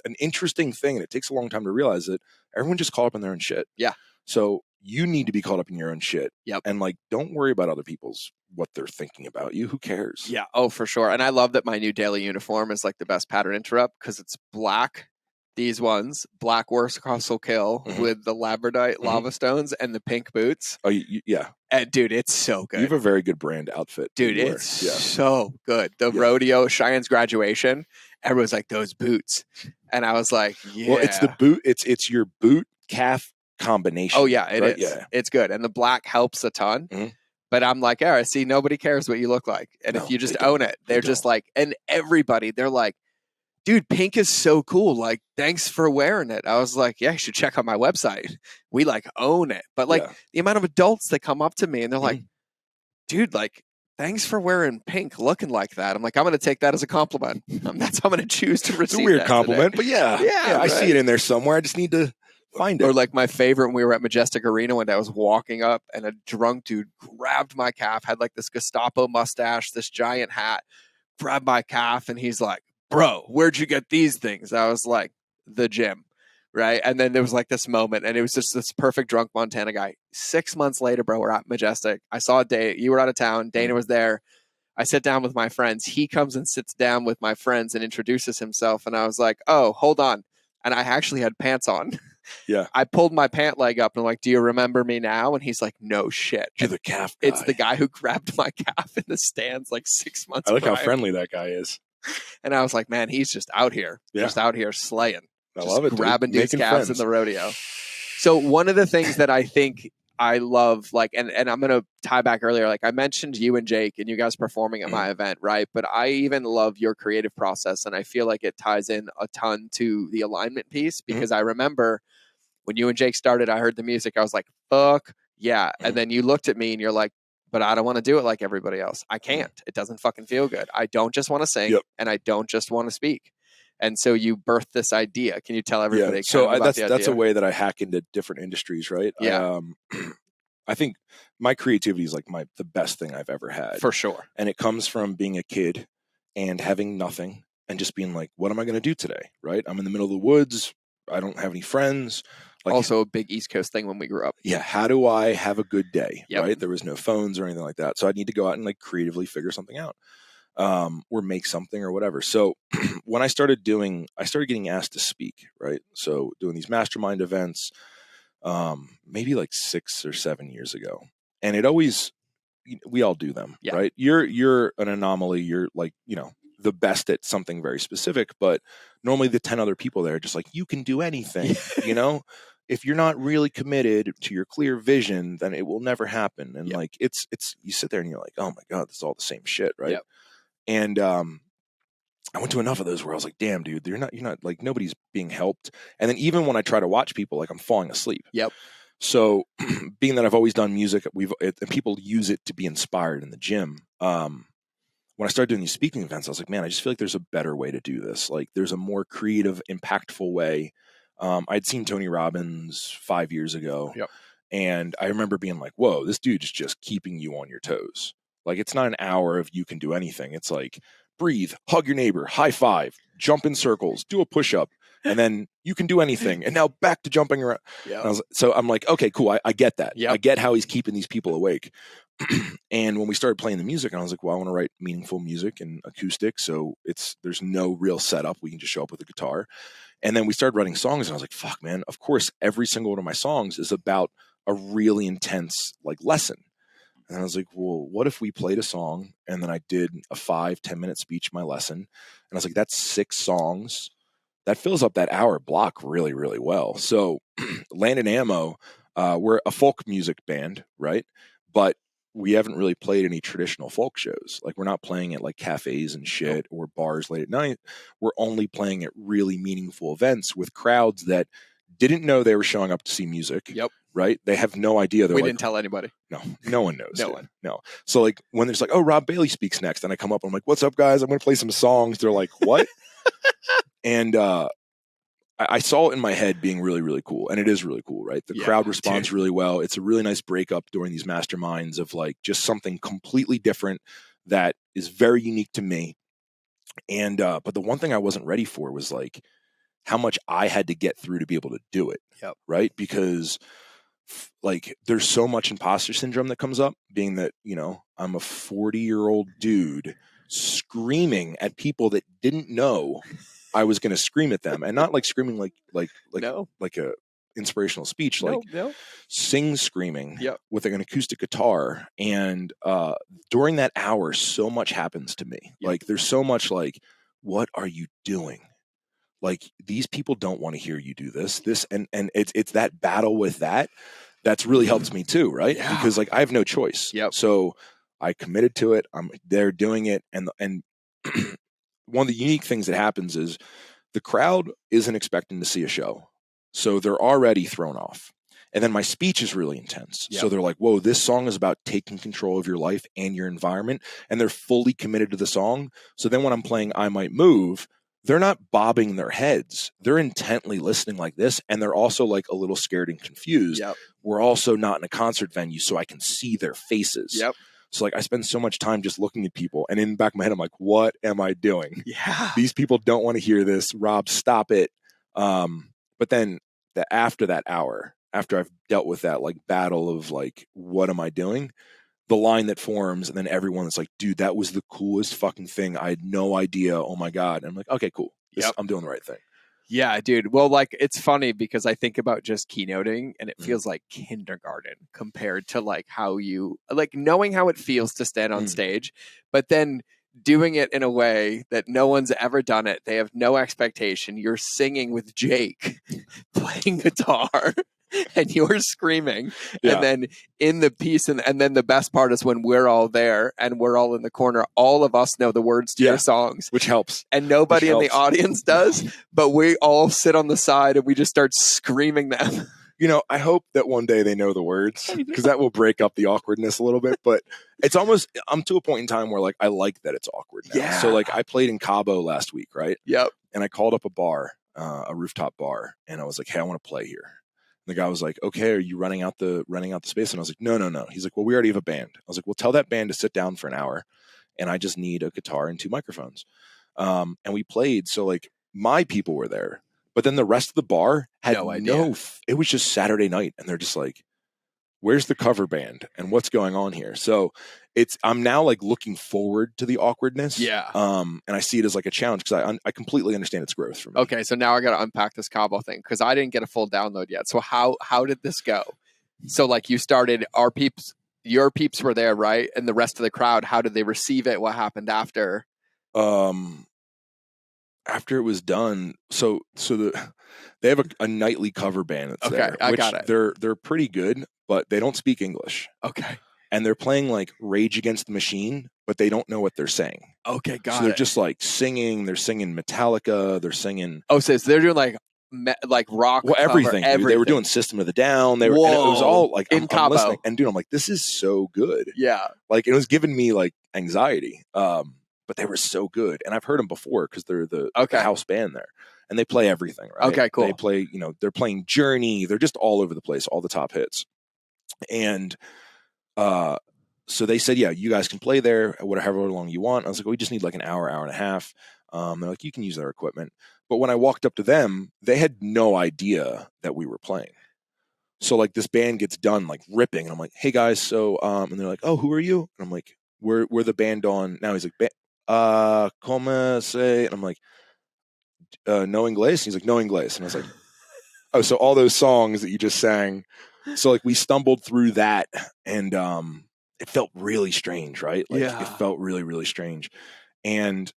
an interesting thing, and it takes a long time to realize that everyone just caught up in their own shit. Yeah. So you need to be caught up in your own shit. Yep. And like, don't worry about other people's what they're thinking about you. Who cares? Yeah. Oh, for sure. And I love that my new daily uniform is like the best pattern interrupt because it's black. These ones, black Warsaw Kill with the labradorite lava stones and the pink boots. Oh, yeah. And dude, it's so good. You have a very good brand outfit. Dude, you wear. it's so good. The Yeah. rodeo, Cheyenne's graduation, everyone's like, those boots. And I was like, yeah. Well, it's the boot. It's your boot calf combination. Oh, yeah, it right? is. Yeah. It's good. And the black helps a ton. Mhm. But I'm like, all right, see, nobody cares what you look like. And No, if you just they don't. own it, They they're just don't. like, and everybody, they're like, dude, pink is so cool. Like, thanks for wearing it. I was like, yeah, you should check out my website. We like own it. But like Yeah. the amount of adults that come up to me and they're like, Mhm. dude, like, thanks for wearing pink, looking like that. I'm like, I'm going to take that as a compliment. That's how I'm going to choose to receive. It's a weird that compliment, today. but yeah, I see right. it in there somewhere. I just need to find it. Or like my favorite when we were at Majestic Arena one day, I was walking up and a drunk dude grabbed my calf, had like this Gestapo mustache, this giant hat, grabbed my calf, and he's like, bro, where'd you get these things? I was like, the gym. Right. And then there was like this moment, and it was just this perfect drunk Montana guy. 6 months later, bro, we're at Majestic. I saw Dana. You were out of town. Dana was there. I sit down with my friends. He comes and sits down with my friends and introduces himself. And I was like, oh, hold on. And I actually had pants on. Yeah. I pulled my pant leg up and I'm like, do you remember me now? And he's like, no shit. You're And the calf guy. it's the guy who grabbed my calf in the stands like 6 months I like prior. how friendly that guy is. And I was like, man, he's just out here. Yeah. Just out here slaying. I Just love it. grabbing dudes' Making calves friends. in the rodeo. So one of the things that I think I love, like, and I'm going to tie back earlier, like I mentioned you and Jake and you guys performing at my event, right? But I even love your creative process. And I feel like it ties in a ton to the alignment piece because I remember when you and Jake started, I heard the music. I was like, fuck yeah. And then you looked at me and you're like, but I don't want to do it like everybody else. I can't. It doesn't fucking feel good. I don't just want to sing and I don't just want to speak. And so you birthed this idea. Can you tell everybody? Yeah. So about the that's a idea? way that I hack into different industries, right? Yeah. I think my creativity is like the best thing I've ever had. For sure. And it comes from being a kid and having nothing and just being like, what am I going to do today? Right? I'm in the middle of the woods. I don't have any friends. Like, Also a big East Coast thing when we grew up. yeah. How do I have a good day? Yep. Right? There was no phones or anything like that. So I need to go out and like creatively figure something out. Or make something or whatever. So when I started getting asked to speak, right? So doing these mastermind events, maybe like 6 or 7 years ago. And it always, we all do them, right? You're an anomaly. You're like, the best at something very specific, but normally the 10 other people there are just like, you can do anything, if you're not really committed to your clear vision, then it will never happen. And like, it's, you sit there and you're like, oh my God, this is all the same shit. Right. Yep. And, I went to enough of those where I was like, damn, dude, you're not like, nobody's being helped. And then even when I try to watch people, like I'm falling asleep. Yep. So being that I've always done music, and people use it to be inspired in the gym. When I started doing these speaking events, I was like, man, I just feel like there's a better way to do this. Like there's a more creative, impactful way. I'd seen Tony Robbins 5 years ago. Yep. And I remember being like, whoa, this dude's just keeping you on your toes. Like it's not an hour of you can do anything. It's like breathe, hug your neighbor, high five, jump in circles, do a push-up, and then you can do anything. And now back to jumping around. Yeah. So I'm like, okay, cool. I get that. Yep. I get how he's keeping these people awake. And when we started playing the music, I was like, well, I want to write meaningful music and acoustic. So there's no real setup. We can just show up with a guitar. And then we started writing songs, and I was like, fuck, man, of course, every single one of my songs is about a really intense like lesson. And I was like, well, what if we played a song and then I did a 5-10 minute speech, my lesson. And I was like, that's 6 songs. That fills up that hour block really, really well. So Land and Ammo, we're a folk music band, right? But we haven't really played any traditional folk shows. Like, we're not playing at like cafes and shit or bars late at night. We're only playing at really meaningful events with crowds that didn't know they were showing up to see music. Yep. Right? They have no idea. We didn't tell anybody. No one knows. No one. No. So like when there's like, oh, Rob Bailey speaks next, and I come up and I'm like, what's up, guys? I'm going to play some songs. They're like, what? And I saw it in my head being really, really cool. And it is really cool, right? The crowd responds really well. It's a really nice breakup during these masterminds of like just something completely different that is very unique to me. And but the one thing I wasn't ready for was like how much I had to get through to be able to do it. Yep. Right? Because like there's so much imposter syndrome that comes up, being that, you know, I'm a 40-year-old dude screaming at people that didn't know I was going to scream at them, and not like screaming like a inspirational speech, like sing screaming with like an acoustic guitar. And during that hour, so much happens to me. Like there's so much like, what are you doing? Like, these people don't want to hear you do this, and it's that battle with that's really helped me too, right? Yeah. Because like I have no choice. Yep. So I committed to it. I'm there doing it, and one of the unique things that happens is the crowd isn't expecting to see a show, so they're already thrown off. And then my speech is really intense. Yep. So they're like, whoa, this song is about taking control of your life and your environment, and they're fully committed to the song. So then when I'm playing I Might Move, they're not bobbing their heads. They're intently listening like this. And they're also like a little scared and confused. Yep. We're also not in a concert venue, so I can see their faces. Yep. So like I spend so much time just looking at people, and in the back of my head, I'm like, what am I doing? Yeah. These people don't want to hear this. Rob, stop it. But then after that hour, after I've dealt with that like battle of like, what am I doing? The line that forms, and then everyone is like, dude, that was the coolest fucking thing. I had no idea. Oh my God. And I'm like, okay, cool. I'm doing the right thing. Yeah, dude. Well, like, it's funny because I think about just keynoting, and it feels like kindergarten compared to like how you like knowing how it feels to stand on stage, but then doing it in a way that no one's ever done it. They have no expectation. You're singing with Jake playing guitar. And you're screaming, and then in the piece, and then the best part is when we're all there and we're all in the corner, all of us know the words to your songs, which helps, and nobody in the audience does, but we all sit on the side and we just start screaming them. You know, I hope that one day they know the words, because that will break up the awkwardness a little bit. But it's almost, I'm to a point in time where like I like that it's awkward now. Yeah. So like I played in Cabo last week, right? Yep. And I called up a bar, a rooftop bar, and I was like, hey, I want to play here. The guy was like, okay, are you running out the space? And I was like, no. He's like, well, we already have a band. I was like, well, tell that band to sit down for an hour, and I just need a guitar and 2 microphones. And we played. So like my people were there, but then the rest of the bar had no idea. It was just Saturday night, and they're just like, where's the cover band and what's going on here? So I'm now like looking forward to the awkwardness. Yeah. And I see it as like a challenge, because I completely understand its growth for me. Okay. So now I got to unpack this Cabo thing, because I didn't get a full download yet. So how did this go? So like you started, your peeps were there, right? And the rest of the crowd, how did they receive it? What happened after? After it was done, so they have a nightly cover band that's there. I got it. They're pretty good, but they don't speak English. Okay. And they're playing like Rage Against the Machine, but they don't know what they're saying. Okay, got it. So they're just like singing. They're singing Metallica. They're singing. Oh, so they're doing like rock. Well, everything. Dude. They were doing System of the Down. They were. And it was all like in Cabo. I'm listening, and dude, I'm like, this is so good. Yeah. Like it was giving me like anxiety. But they were so good, and I've heard them before because they're the house band there, and they play everything. Right? Okay, cool. They play. They're playing Journey. They're just all over the place, all the top hits, and so they said, yeah, you guys can play there however long you want. I was like, we just need like an hour and a half. They're like, you can use their equipment. But when I walked up to them, they had no idea that we were playing. So like this band gets done like ripping, and I'm like, hey guys, so and they're like, oh, who are you? And I'm like, we're the band on now. He's like, como se? And I'm like, no inglés. And he's like, no inglés. And I was like, oh, so all those songs that you just sang. So like we stumbled through that, and it felt really strange, right? Like it Yeah. felt really, really strange. And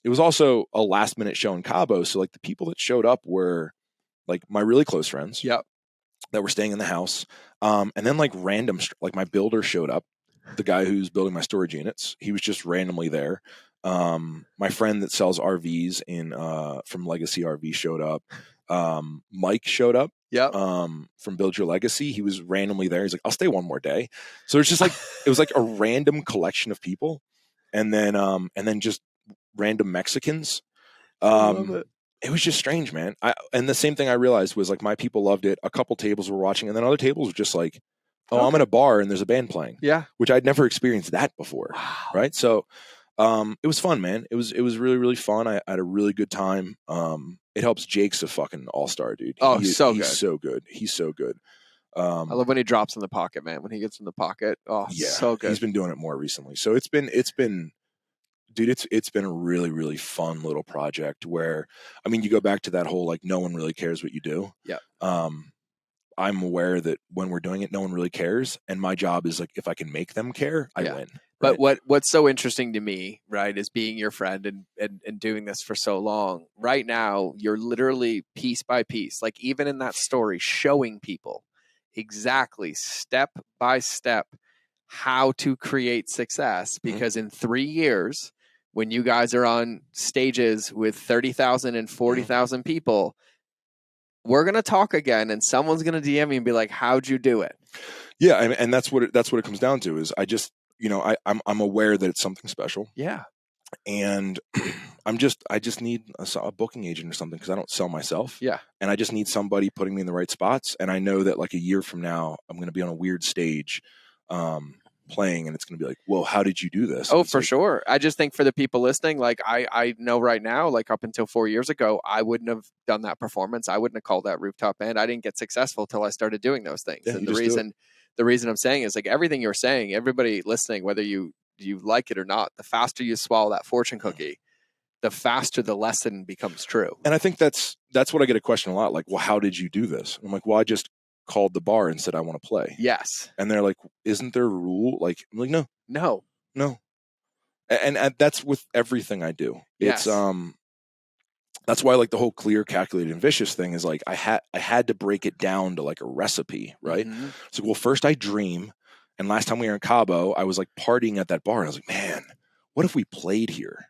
it was also a last minute show in Cabo. So like the people that showed up were like my really close friends Yep. that were staying in the house. And then like like my builder showed up, the guy who's building my storage units. He was just randomly there. My friend that sells RVs from Legacy RV showed up. Mike showed up. Yep. From Build Your Legacy. He was randomly there. He's like, I'll stay one more day. So it's just like it was like a random collection of people, and then just random Mexicans. I love it. It was just strange, man. And the same thing I realized was like my people loved it. A couple tables were watching, and then other tables were just like, oh, I'm in a bar and there's a band playing. Yeah. Which I'd never experienced that before. Wow. Right. So it was fun, man. It was really, really fun. I had a really good time. It helps. Jake's a fucking all-star, dude. He's so good. He's so good. I love when he drops in the pocket, man. When he gets in the pocket. Oh, yeah. So good. He's been doing it more recently. So it's been dude, it's been a really, really fun little project where, I mean, you go back to that whole, like, no one really cares what you do. Yeah. I'm aware that when we're doing it, no one really cares. And my job is like, if I can make them care, I win. Right? But what's so interesting to me, right, is being your friend and doing this for so long. Right now, you're literally piece by piece, like even in that story, showing people exactly step by step how to create success. Because in 3 years, when you guys are on stages with 30,000 and 40,000 people, we're going to talk again, and someone's going to DM me and be like, how'd you do it? Yeah. And that's what it comes down to is I just, I'm aware that it's something special. Yeah. And I just need a booking agent or something, because I don't sell myself. Yeah. And I just need somebody putting me in the right spots. And I know that like a year from now, I'm going to be on a weird stage playing, and it's going to be like, well, how did you do this? Oh, for sure. I just think for the people listening, like I know right now, like up until 4 years ago, I wouldn't have done that performance. I wouldn't have called that rooftop band. I didn't get successful till I started doing those things. Yeah, and the reason I'm saying is like everything you're saying, everybody listening, whether you like it or not, the faster you swallow that fortune cookie, the faster the lesson becomes true. And I think that's what I get a question a lot. Like, well, how did you do this? I'm like, well, I just called the bar and said, I want to play. Yes. And they're like, isn't there a rule? Like, I'm like, no. And that's with everything I do. Yes. It's, that's why like the whole clear, calculated, and vicious thing is like, I had to break it down to like a recipe, right? Mm-hmm. So, well, first I dream. And last time we were in Cabo, I was like partying at that bar, and I was like, man, what if we played here?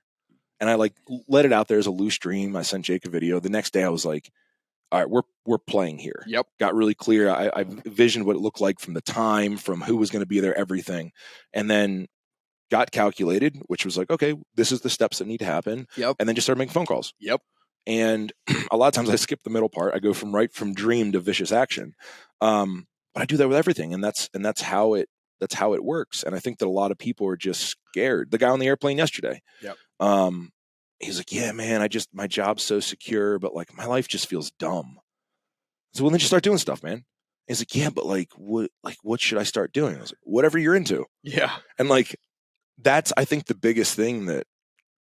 And I like let it out there as a loose dream. I sent Jake a video. The next day I was like, all right, we're playing here. Yep. Got really clear. I envisioned what it looked like from the time, from who was going to be there, everything. And then got calculated, which was like, okay, this is the steps that need to happen. Yep. And then just started making phone calls. Yep. And a lot of times I skip the middle part. I go from dream to vicious action. But I do that with everything. And that's how it works. And I think that a lot of people are just scared. The guy on the airplane yesterday. Yep. He's like, yeah, man, my job's so secure, but like my life just feels dumb. So well, then just start doing stuff, man. He's like, yeah, but what should I start doing? I was like, whatever you're into. Yeah. And like, that's, I think, the biggest thing that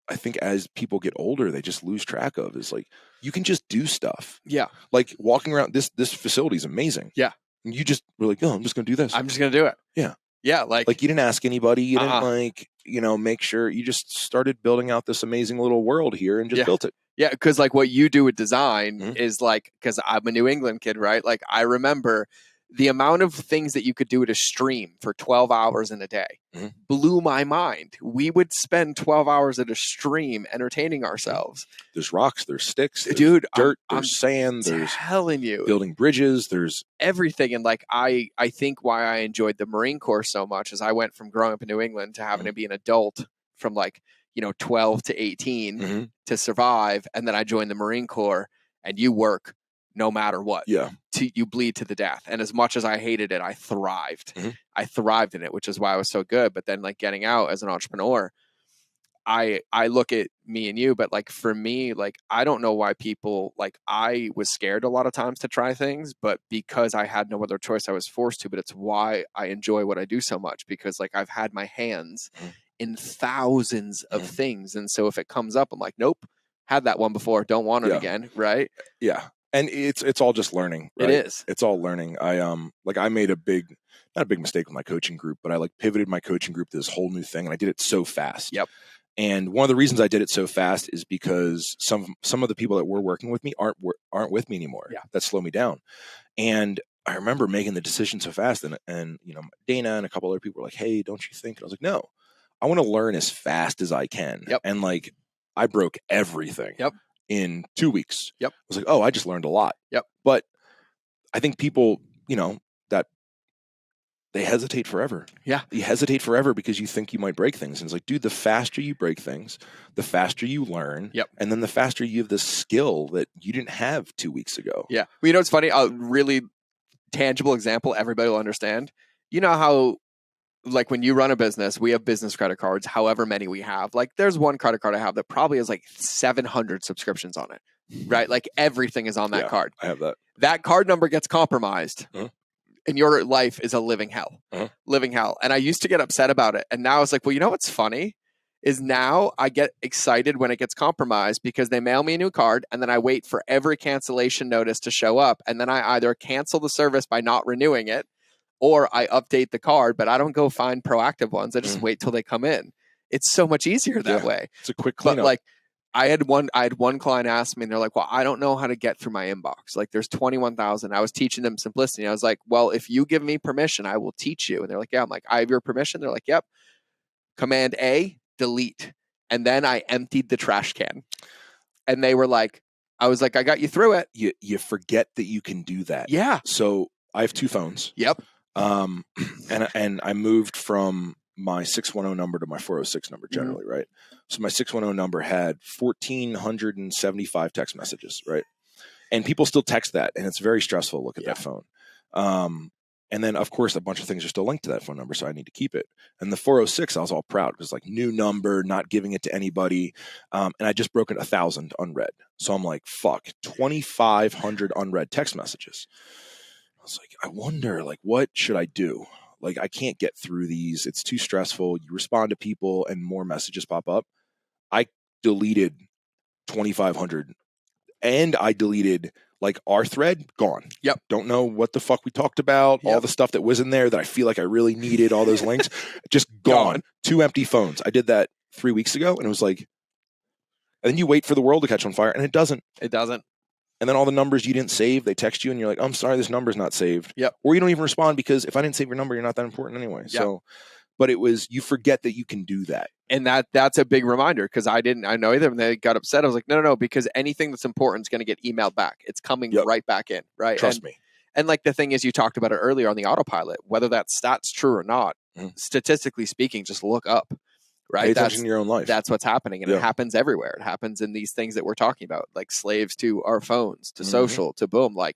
I think as people get older, they just lose track of is like, you can just do stuff. Yeah. Like walking around this facility is amazing. Yeah. And you just were like, oh, I'm just going to do this. I'm just going to do it. Yeah. Yeah. Like you didn't ask anybody. You didn't make sure. You just started building out this amazing little world here and just built it. Yeah. Cause like what you do with design is like, cause I'm a New England kid, right? Like I remember the amount of things that you could do at a stream for 12 hours in a day blew my mind. We would spend 12 hours at a stream entertaining ourselves. There's rocks, there's sticks, there's dude, dirt, there's sand, there's telling you, building bridges, there's everything. And like, I think why I enjoyed the Marine Corps so much is I went from growing up in New England to having to be an adult from like, 12 to 18 to survive. And then I joined the Marine Corps, and you work no matter what. Yeah. You bleed to the death. And as much as I hated it, I thrived. I thrived in it, which is why I was so good. But then like getting out as an entrepreneur, I look at me and you, but like for me, like I don't know why people, like I was scared a lot of times to try things, but because I had no other choice, I was forced to. But it's why I enjoy what I do so much, because like I've had my hands in thousands of things, and so if it comes up, I'm like, nope, had that one before, don't want it again, right? Yeah, and it's all just learning, right? It is. It's all learning. I made not a big mistake with my coaching group, but I like pivoted my coaching group to this whole new thing, and I did it so fast. Yep. And one of the reasons I did it so fast is because some of the people that were working with me aren't with me anymore. Yeah. That slow me down. And I remember making the decision so fast, and you know, Dana and a couple other people were like, "Hey, don't you think?" And I was like, "No, I want to learn as fast as I can." Yep. And like, I broke everything. Yep. In 2 weeks. Yep. I was like, oh, I just learned a lot. Yep. But I think people, you know, that they hesitate forever. Yeah. You hesitate forever because you think you might break things. And it's like, dude, the faster you break things, the faster you learn. Yep. And then the faster you have the skill that you didn't have 2 weeks ago. Yeah. Well, you know, it's funny. A really tangible example everybody will understand. You know how, like when you run a business, we have business credit cards, however many we have. Like there's one credit card I have that probably has like 700 subscriptions on it, right? Like everything is on that card. I have that. That card number gets compromised and your life is a living hell, living hell. And I used to get upset about it. And now it's like, well, you know what's funny is now I get excited when it gets compromised because they mail me a new card and then I wait for every cancellation notice to show up. And then I either cancel the service by not renewing it, or I update the card, but I don't go find proactive ones. I just wait till they come in. It's so much easier that way. It's a quick cleanup. But like I had one client ask me and they're like, well, I don't know how to get through my inbox. Like there's 21,000. I was teaching them simplicity. I was like, well, if you give me permission, I will teach you. And they're like, yeah. I'm like, I have your permission. They're like, yep. Command A, delete. And then I emptied the trash can. And they were like, I was like, I got you through it. You forget that you can do that. Yeah. So I have 2 phones. Yep. And I moved from my 610 number to my 406 number generally, right? So my 610 number had 1,475 text messages, right? And people still text that, and it's very stressful to look at that phone. And then, of course, a bunch of things are still linked to that phone number, so I need to keep it. And the 406, I was all proud because, like, new number, not giving it to anybody. And I just broken 1,000 unread. So I'm like, fuck, 2,500 unread text messages. I was like, I wonder, like, what should I do? Like, I can't get through these. It's too stressful. You respond to people and more messages pop up. I deleted 2,500 and I deleted like our thread, gone. Yep. Don't know what the fuck we talked about. All the stuff that was in there that I feel like I really needed, all those links, just gone. 2 empty phones. I did that 3 weeks ago and it was like, and then you wait for the world to catch on fire and it doesn't. It doesn't. And then all the numbers you didn't save, they text you and you're like, I'm sorry, this number's not saved. Yep. Or you don't even respond because if I didn't save your number, you're not that important anyway. Yep. So, but it was, you forget that you can do that. And that's a big reminder because I know either. And they got upset. I was like, no, because anything that's important is going to get emailed back. It's coming right back in, right? Trust me. And like the thing is, you talked about it earlier on the autopilot, whether that stat's true or not, statistically speaking, just look up, right? Pay attention to your own life. That's what's happening. And it happens everywhere. It happens in these things that we're talking about, like slaves to our phones, to social, to boom. Like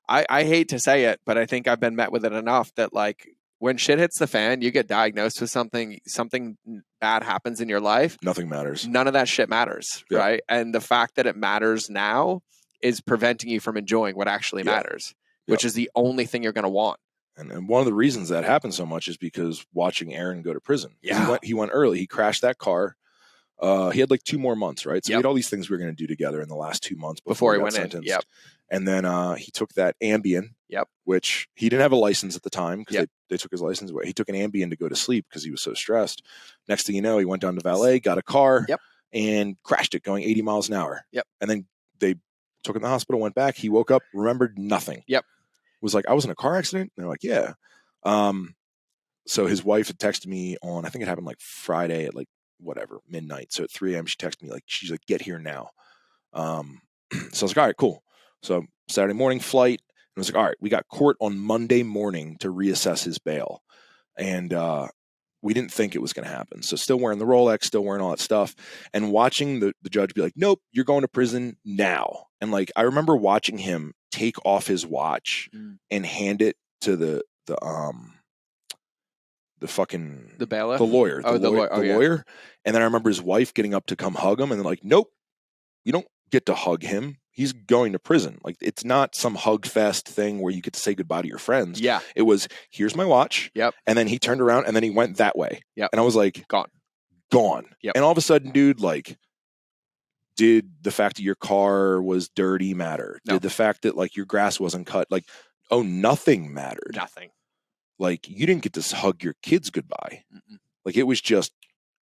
I hate to say it, but I think I've been met with it enough that like, when shit hits the fan, you get diagnosed with something bad happens in your life. Nothing matters. None of that shit matters, right? And the fact that it matters now is preventing you from enjoying what actually matters, which is the only thing you're going to want. And one of the reasons that happened so much is because watching Aaron go to prison. Yeah. He went early. He crashed that car. He had like 2 more months, right? So we had all these things we were going to do together in the last 2 months before he went sentenced. in. And then he took that Ambien, which he didn't have a license at the time because they took his license away. He took an Ambien to go to sleep because he was so stressed. Next thing you know, he went down to valet, got a car, and crashed it going 80 miles an hour. And then they took him to the hospital, went back. He woke up, remembered nothing. Was like, I was in a car accident? And they're like, yeah. So his wife had texted me on, I think it happened like Friday at like whatever, midnight. So at 3 a.m. she texted me like, she's like, get here now. So I was like, all right, cool. So Saturday morning flight, and I was like, all right, we got court on Monday morning to reassess his bail. And we didn't think it was going to happen. So still wearing the Rolex, still wearing all that stuff, and watching the judge be like, nope, you're going to prison now. And like, I remember watching him take off his watch and hand it to the The bailiff? the lawyer, Oh, the lawyer. Oh, the yeah. lawyer. And then I remember his wife getting up to come hug him, and then like, nope, you don't get to hug him. He's going to prison. Like, it's not some hug fest thing where you get to say goodbye to your friends. Yeah. It was, here's my watch. Yep. And then he turned around and then he went that way. Yep. And I was like, Gone. Yep. And all of a sudden, dude, like, did the fact that your car was dirty matter? No. Did the fact that like your grass wasn't cut, like, oh, nothing mattered. Nothing. Like, you didn't get to hug your kids goodbye. Mm-mm. Like, it was just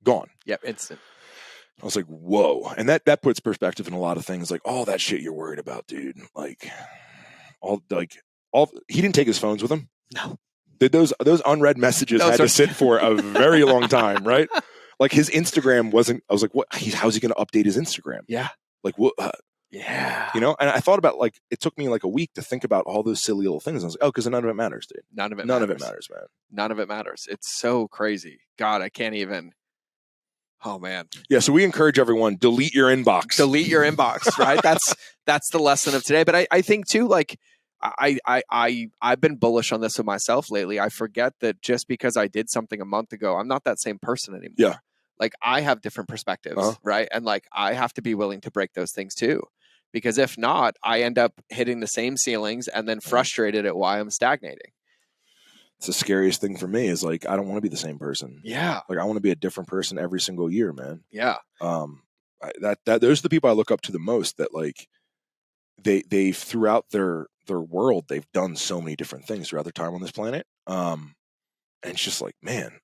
gone. Yep, instant. I was like, whoa. And that puts perspective in a lot of things. Like, all that shit you're worried about, dude. Like, he didn't take his phones with him. No. Those unread messages had to sit for a very long time, right? Like, his Instagram wasn't, I was like, what? How's he going to update his Instagram? Yeah. Like, what? Yeah. You know? And I thought about, like, it took me like a week to think about all those silly little things. I was like, oh, because none of it matters, dude. None of it matters, man. None of it matters. It's so crazy. God, I can't even. Oh, man. Yeah, so we encourage everyone, delete your inbox. Delete your inbox, right? That's the lesson of today. But I think, too, like, I've been bullish on this with myself lately. I forget that just because I did something a month ago, I'm not that same person anymore. Yeah. Like, I have different perspectives, right? And like, I have to be willing to break those things too, because if not, I end up hitting the same ceilings and then frustrated at why I'm stagnating. It's the scariest thing for me is like, I don't want to be the same person. Yeah. Like, I want to be a different person every single year, man. Yeah. Those are the people I look up to the most, that like they've throughout their world, they've done so many different things throughout their time on this planet. And it's just like, man,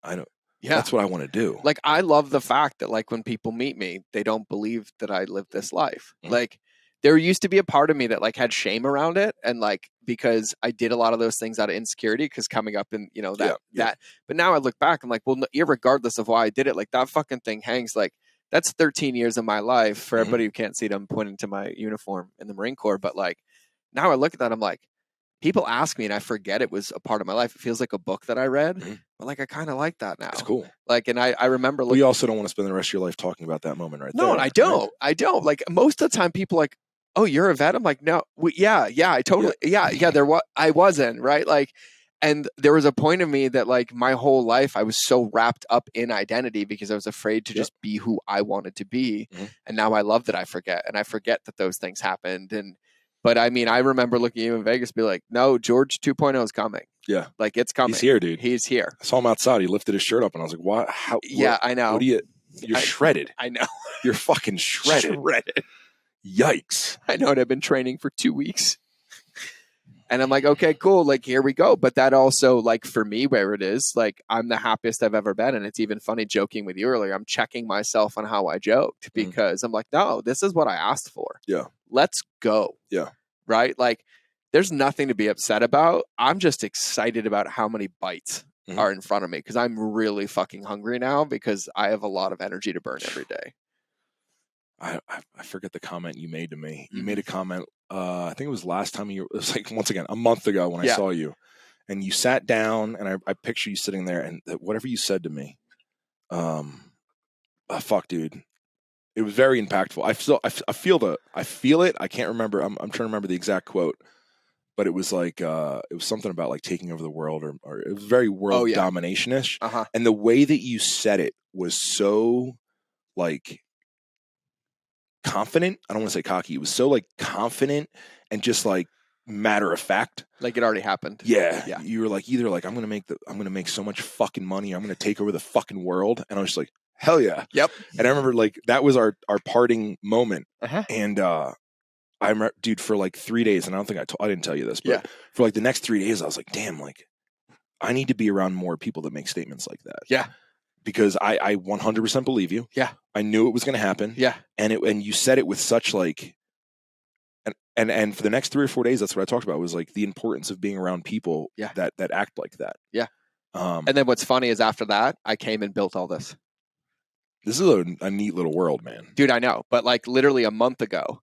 that's what I want to do. Like, I love the fact that like when people meet me, they don't believe that I live this life. Mm-hmm. Like, there used to be a part of me that like had shame around it. And like, because I did a lot of those things out of insecurity, because coming up in, that, but now I look back, I'm like, well, irregardless of why I did it, like that fucking thing hangs, like that's 13 years of my life. For everybody who can't see it, I'm pointing to my uniform in the Marine Corps. But like, now I look at that, I'm like, people ask me and I forget it was a part of my life. It feels like a book that I read, but like, I kind of like that now. It's cool. Like, and I remember. We also don't want to spend the rest of your life talking about that moment, right? No, there, I don't. Right? I don't. Like, most of the time people like, oh, you're a vet? I'm like, no, I totally, I wasn't, right? Like, and there was a point of me that like my whole life I was so wrapped up in identity because I was afraid to just be who I wanted to be. And now I love that I forget that those things happened. But I mean, I remember looking at you in Vegas, be like, no, George 2.0 is coming. Yeah. Like, it's coming. He's here, dude. He's here. I saw him outside. He lifted his shirt up and I was like, what? How? Yeah, I know. You're shredded. I know. You're fucking shredded. Yikes. I know it. I've been training for 2 weeks. And I'm like, okay, cool. Like, here we go. But that also, like, for me, where it is, like, I'm the happiest I've ever been. And it's even funny joking with you earlier. I'm checking myself on how I joked because I'm like, no, this is what I asked for. Yeah. Let's go. Yeah. Right? Like, there's nothing to be upset about. I'm just excited about how many bites are in front of me because I'm really fucking hungry now because I have a lot of energy to burn every day. I forget the comment you made to me. You made a comment, I think it was last time it was like, once again, a month ago when I saw you, and you sat down and I picture you sitting there and whatever you said to me, fuck, dude, it was very impactful. I feel it. I can't remember. I'm trying to remember the exact quote, but it was like, it was something about like taking over the world or it was very world domination-ish. And the way that you said it was so like confident. I don't want to say cocky. It was so like confident and just like matter of fact. Like it already happened. Yeah. You were like, either like, I'm going to make so much fucking money. I'm going to take over the fucking world. And I was just like, hell yeah. Yep. And I remember like, that was our parting moment. And, I remember, dude, for like 3 days, and I don't think I didn't tell you this, but for like the next 3 days, I was like, damn, like I need to be around more people that make statements like that. Yeah. Because I 100% believe you. Yeah. I knew it was going to happen. Yeah. And you said it with such like, and for the next 3 or 4 days, that's what I talked about was like the importance of being around people that act like that. Yeah. And then what's funny is after that, I came and built all this. This is a neat little world, man. Dude, I know. But like literally a month ago,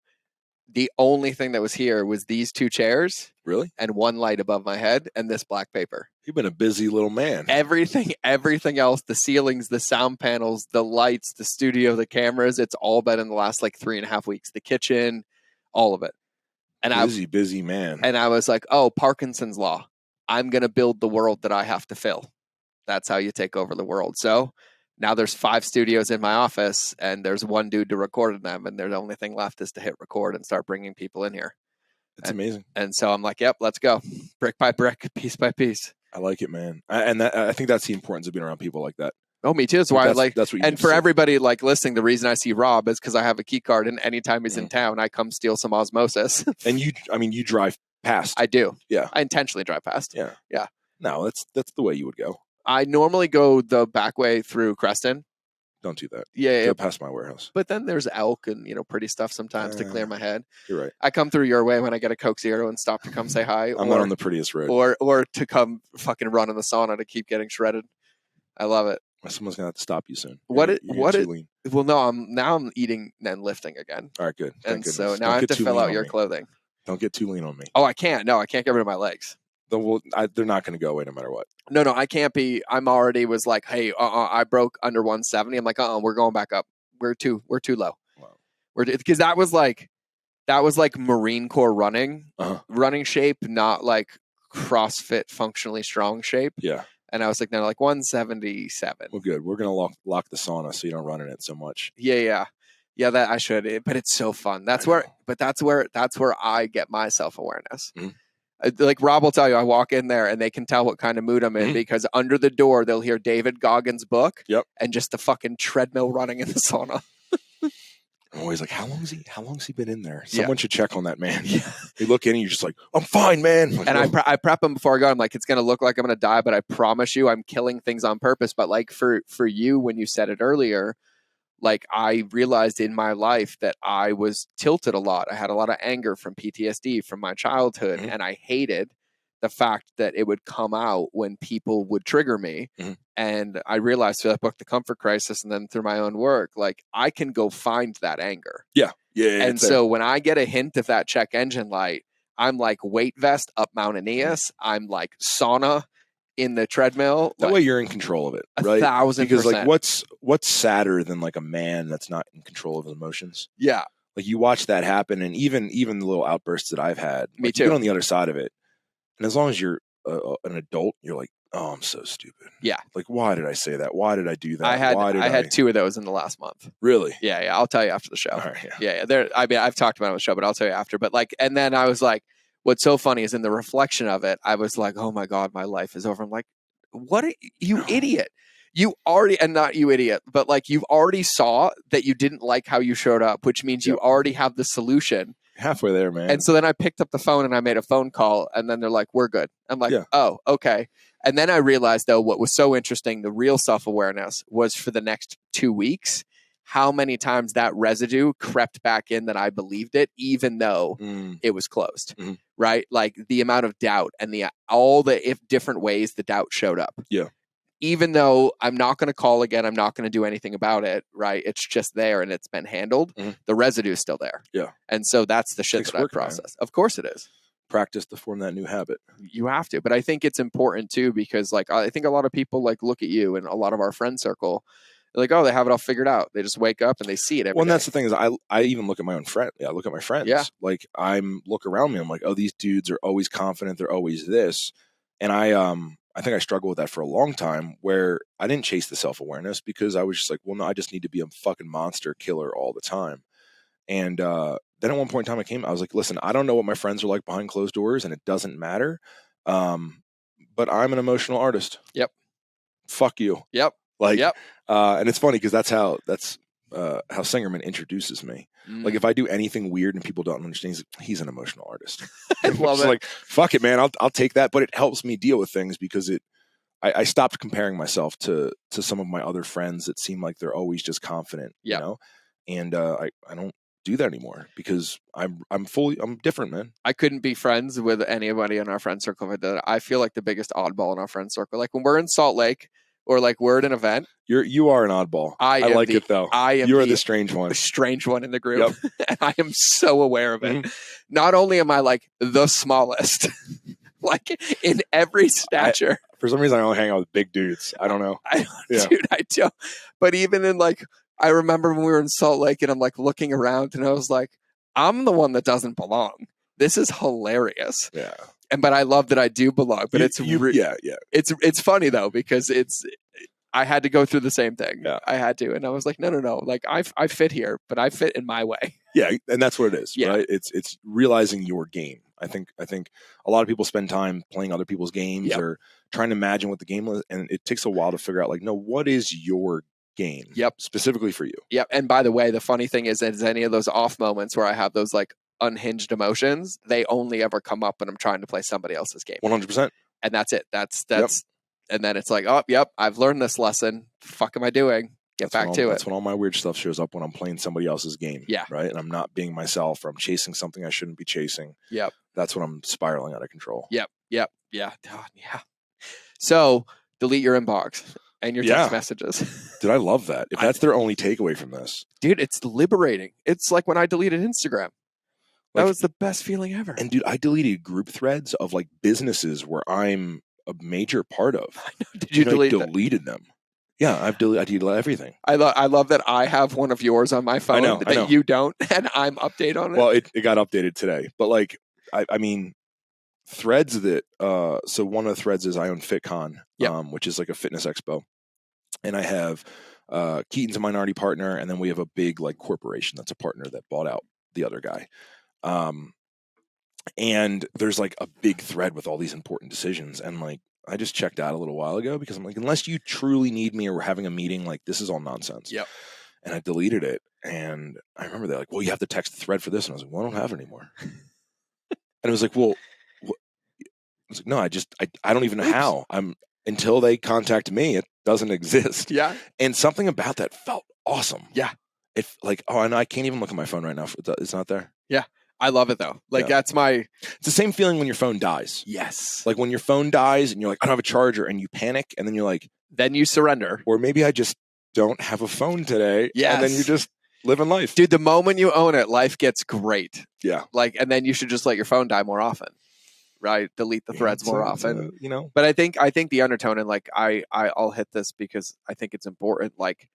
the only thing that was here was these 2 chairs. Really? And 1 light above my head and this black paper. You've been a busy little man. Everything else, the ceilings, the sound panels, the lights, the studio, the cameras, it's all been in the last like 3.5 weeks. The kitchen, all of it. And busy man. And I was like, oh, Parkinson's law. I'm going to build the world that I have to fill. that's how you take over the world. So now there's 5 studios in my office, and there's one dude to record in them, and the only thing left is to hit record and start bringing people in here. It's amazing. And so I'm like, yep, let's go, brick by brick, piece by piece. I like it, man. I think that's the importance of being around people like that. Oh, me too. That's why that's what you and for everybody like listening, the reason I see Rob is because I have a key card, and anytime he's in town, I come steal some osmosis. And you drive past. I do. Yeah. I intentionally drive past. Yeah. Yeah. No, that's the way you would go. I normally go the back way through Creston. Don't do that. Yeah. Go past my warehouse. But then there's elk and, pretty stuff sometimes to clear my head. You're right. I come through your way when I get a Coke Zero and stop to come say hi. I'm not on the prettiest road. Or to come fucking run in the sauna to keep getting shredded. I love it. Someone's gonna have to stop you soon. Well, no, I'm eating and lifting again. All right, good. And so now I have to fill out your clothing. Don't get too lean on me. Oh, I can't. No, I can't get rid of my legs. They're not going to go away no matter what. No, I can't be. I'm already was like, hey, I broke under 170. I'm like, we're going back up. We're too low. Wow. Because that was like Marine Corps running shape, not like CrossFit functionally strong shape. Yeah. And I was like, no, like 177. Well, good. We're gonna lock the sauna so you don't run in it so much. Yeah. That I should, but it's so fun. That's where I get my self awareness. Mm-hmm. Like Rob will tell you, I walk in there and they can tell what kind of mood I'm in because under the door they'll hear David Goggins' book. Yep. And just the fucking treadmill running in the sauna. I'm always like, how long's he been in there? Someone should check on that man. Yeah. You look in and you're just like, I'm fine, man. Like, and I prep him before I go. I'm like, it's going to look like I'm going to die, but I promise you I'm killing things on purpose. But like for you, when you said it earlier, like I realized in my life that I was tilted a lot. I had a lot of anger from PTSD from my childhood. And I hated the fact that it would come out when people would trigger me. And I realized through that book, The Comfort Crisis, and then through my own work, like I can go find that anger. Yeah. And so when I get a hint of that check engine light, I'm like weight vest up Mount Aeneas. I'm like sauna in the treadmill. That way you're in control of it, right? 1,000%. Because like what's sadder than like a man that's not in control of his emotions? Yeah. Like you watch that happen, and even the little outbursts that I've had, me like, too. You get on the other side of it. And as long as you're an adult, you're like, oh, I'm so stupid. Yeah. Like, why did I say that? Why did I do that? I had 2 of those in the last month. Really? Yeah. I'll tell you after the show. All right, yeah. I've talked about it on the show, but I'll tell you after. But like, and then I was like, what's so funny is in the reflection of it, I was like, oh my God, my life is over. I'm like, what you idiot. You already, and not you idiot, but like you've already saw that you didn't like how you showed up, which means you already have the solution. Halfway there, man. And so then I picked up the phone and I made a phone call, and then they're like, we're good. I'm like, oh, okay. And then I realized, though, what was so interesting, the real self-awareness was for the next 2 weeks, how many times that residue crept back in that I believed it, even though it was closed, right? Like the amount of doubt and all the different ways the doubt showed up. Yeah. Even though I'm not going to call again, I'm not going to do anything about it, right? It's just there and it's been handled. The residue is still there. Yeah. And so that's the shit that I process. Of course it is. Practice to form that new habit. You have to. But I think it's important too, because like I think a lot of people like look at you and a lot of our friend circle, they're like, oh, they have it all figured out. They just wake up and they see it every day. And that's the thing is I even look at my own friend. Yeah, I look at my friends. Yeah. Like look around me. I'm like, oh, these dudes are always confident. They're always this. And I think I struggled with that for a long time, where I didn't chase the self-awareness because I was just like, well, no, I just need to be a fucking monster killer all the time. And then at one point in time I was like, listen, I don't know what my friends are like behind closed doors, and it doesn't matter. But I'm an emotional artist. Yep. Fuck you. Yep. Like, yep. And it's funny because that's how Singerman introduces me. Like if I do anything weird and people don't understand, he's an emotional artist. I love it. Like, fuck it, man. I'll take that. But it helps me deal with things because I stopped comparing myself to some of my other friends that seem like they're always just confident, you know? And I don't do that anymore because I'm different, man. I couldn't be friends with anybody in our friend circle. I feel like the biggest oddball in our friend circle. Like when we're in Salt Lake, or like we're at an event. You are an oddball. I like it though. You are the strange one. Strange one in the group. Yep. And I am so aware of it. Not only am I like the smallest, like in every stature. For some reason I only hang out with big dudes. I don't know. Dude, I don't. But even in like, I remember when we were in Salt Lake and I'm like looking around and I was like, I'm the one that doesn't belong. This is hilarious. Yeah. but I love that I do belong. But yeah. It's funny though, because I had to go through the same thing. Yeah. I had to, and I was like, no. Like I fit here, but I fit in my way. Yeah, and that's what it is, Yeah. right? It's realizing your game. I think a lot of people spend time playing other people's games Yep. or trying to imagine what the game is, and it takes a while to figure out, like, no, what is your game? Yep. Specifically for you. Yep. And by the way, the funny thing is any of those off moments where I have those like unhinged emotions, they only ever come up when I'm trying to play somebody else's game. 100%. And that's it. That's and then it's like, oh, yep, I've learned this lesson. Fuck am I doing? That's back to it. That's when all my weird stuff shows up, when I'm playing somebody else's game. Yeah. Right. And I'm not being myself, or I'm chasing something I shouldn't be chasing. Yep. That's when I'm spiraling out of control. Yep. Yeah. God, yeah. So delete your inbox and your text messages. Dude, I love that. If that's their only takeaway from this. Dude, it's liberating. It's like when I deleted Instagram. That was the best feeling ever. And dude, I deleted group threads of like businesses where I'm a major part of. I know. Did you delete them? Deleted them. Yeah, I deleted everything. I love that I have one of yours on my phone that you don't, and I'm update on it. Well, it got updated today, but like, I mean, threads that, so one of the threads is I own FitCon, which is like a fitness expo. And I have Keaton's a minority partner, and then we have a big like corporation that's a partner that bought out the other guy. And there's like a big thread with all these important decisions. And like, I just checked out a little while ago because I'm like, unless you truly need me or we're having a meeting, like this is all nonsense. Yep. And I deleted it. And I remember they're like, well, you have to text the thread for this. And I was like, well, I don't have it anymore. And it was like, well, I was like, no, I don't even know how. Until they contact me, it doesn't exist. Yeah. And something about that felt awesome. Yeah. It like, oh, and I can't even look at my phone right now. It's not there. Yeah. I love it though. Like it's the same feeling when your phone dies. Yes. Like when your phone dies and you're like, I don't have a charger, and you panic, and then you're like, then you surrender. Or maybe I just don't have a phone today. Yes. And then you just living life. Dude, the moment you own it, life gets great. Yeah. Like, and then you should just let your phone die more often. Right? Delete the threads more often. You know. But I think the undertone, and like I'll hit this because I think it's important. Like,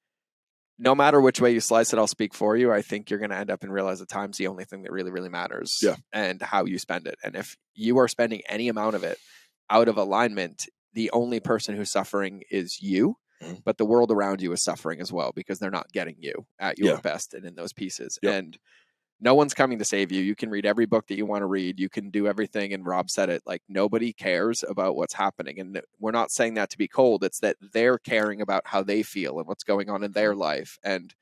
no matter which way you slice it, I'll speak for you. I think you're going to end up and realize that time's the only thing that really, really matters. Yeah. And how you spend it. And if you are spending any amount of it out of alignment, the only person who's suffering is you, but the world around you is suffering as well because they're not getting you at your best and in those pieces. Yep. And no one's coming to save you. You can read every book that you want to read. You can do everything. And Rob said it, like nobody cares about what's happening. And we're not saying that to be cold. It's that they're caring about how they feel and what's going on in their life. And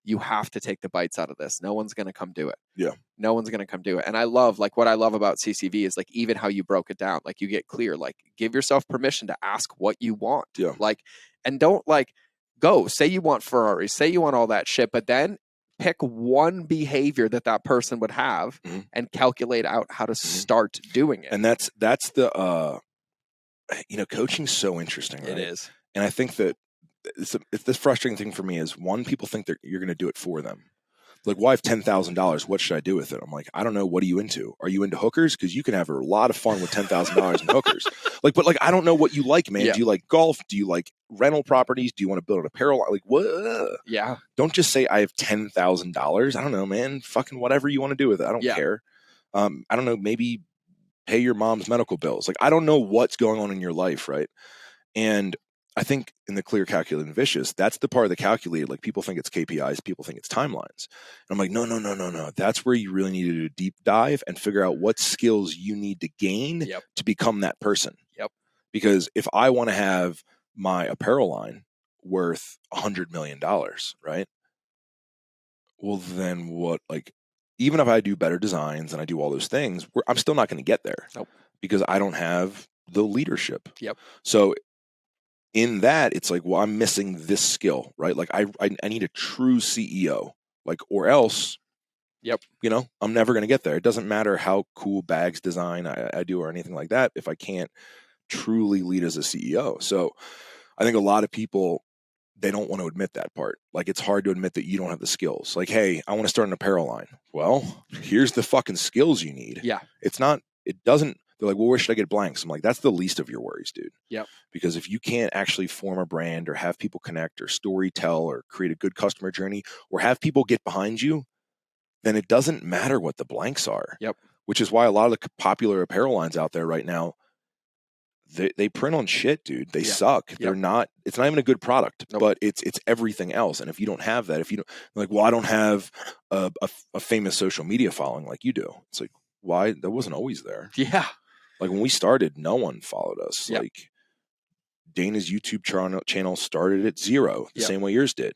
you have to take the bites out of this. No one's going to come do it. Yeah. No one's going to come do it. And I love, like, what I love about CCV is like, even how you broke it down, like you get clear, like give yourself permission to ask what you want. Yeah. Like, and don't like go say you want Ferraris, say you want all that shit, but then pick one behavior that person would have and calculate out how to start doing it. And that's the, coaching's so interesting. Right? It is. And I think that it's this frustrating thing for me is one, people think that you're going to do it for them. Like, well, I have $10,000. What should I do with it? I'm like, I don't know. What are you into? Are you into hookers? Because you can have a lot of fun with $10,000 in hookers. Like, but like, I don't know what you like, man. Yeah. Do you like golf? Do you like rental properties? Do you want to build an apparel line? Like, what? Yeah. Don't just say I have $10,000. I don't know, man. Fucking whatever you want to do with it. I don't care. I don't know. Maybe pay your mom's medical bills. Like, I don't know what's going on in your life, right? And I think in the clear, calculated, and vicious, that's the part of the calculated. Like people think it's KPIs, people think it's timelines. And I'm like, no. That's where you really need to do a deep dive and figure out what skills you need to gain to become that person. Yep. Because if I want to have my apparel line worth $100 million, right? Well, then what? Like, even if I do better designs and I do all those things, I'm still not going to get there. Nope. Because I don't have the leadership. Yep. So in that, it's like, well, I'm missing this skill, right? Like I need a true CEO, like, or else, I'm never going to get there. It doesn't matter how cool bags design I do or anything like that if I can't truly lead as a CEO. So I think a lot of people, they don't want to admit that part. Like, it's hard to admit that you don't have the skills. Like, hey, I want to start an apparel line. Well, here's the fucking skills you need. Yeah. They're like, well, where should I get blanks? I'm like, that's the least of your worries, dude. Yep. Because if you can't actually form a brand or have people connect or story tell or create a good customer journey or have people get behind you, then it doesn't matter what the blanks are. Yep. which is why a lot of the popular apparel lines out there right now, they print on shit, dude. They suck. They're not. It's not even a good product, but it's everything else. And if you don't have that, if you don't, like, well, I don't have a famous social media following like you do. It's like, why? That wasn't always there. Yeah. Like when we started, no one followed us. Like Dana's YouTube channel started at 0, the same way yours did.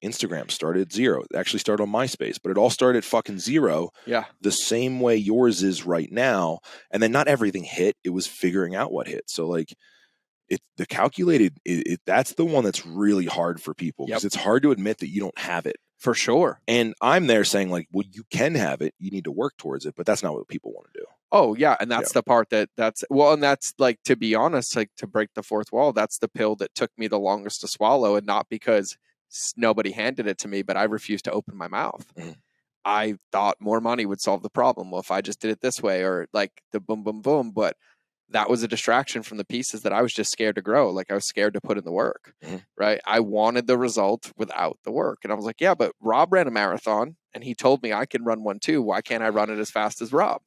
Instagram started at 0. It actually started on MySpace, but it all started at fucking 0. Yeah. The same way yours is right now. And then not everything hit. It was figuring out what hit. So like the calculated, that's the one that's really hard for people because it's hard to admit that you don't have it. For sure. And I'm there saying like, well, you can have it. You need to work towards it, but that's not what people want to do. Oh yeah. And that's the part that's like, to be honest, like to break the fourth wall, that's the pill that took me the longest to swallow, and not because nobody handed it to me, but I refused to open my mouth. Mm-hmm. I thought more money would solve the problem. Well, if I just did it this way, or like the boom, boom, boom, but that was a distraction from the pieces that I was just scared to grow. Like I was scared to put in the work, right? I wanted the result without the work. And I was like, yeah, but Rob ran a marathon and he told me I can run one too. Why can't I run it as fast as Rob?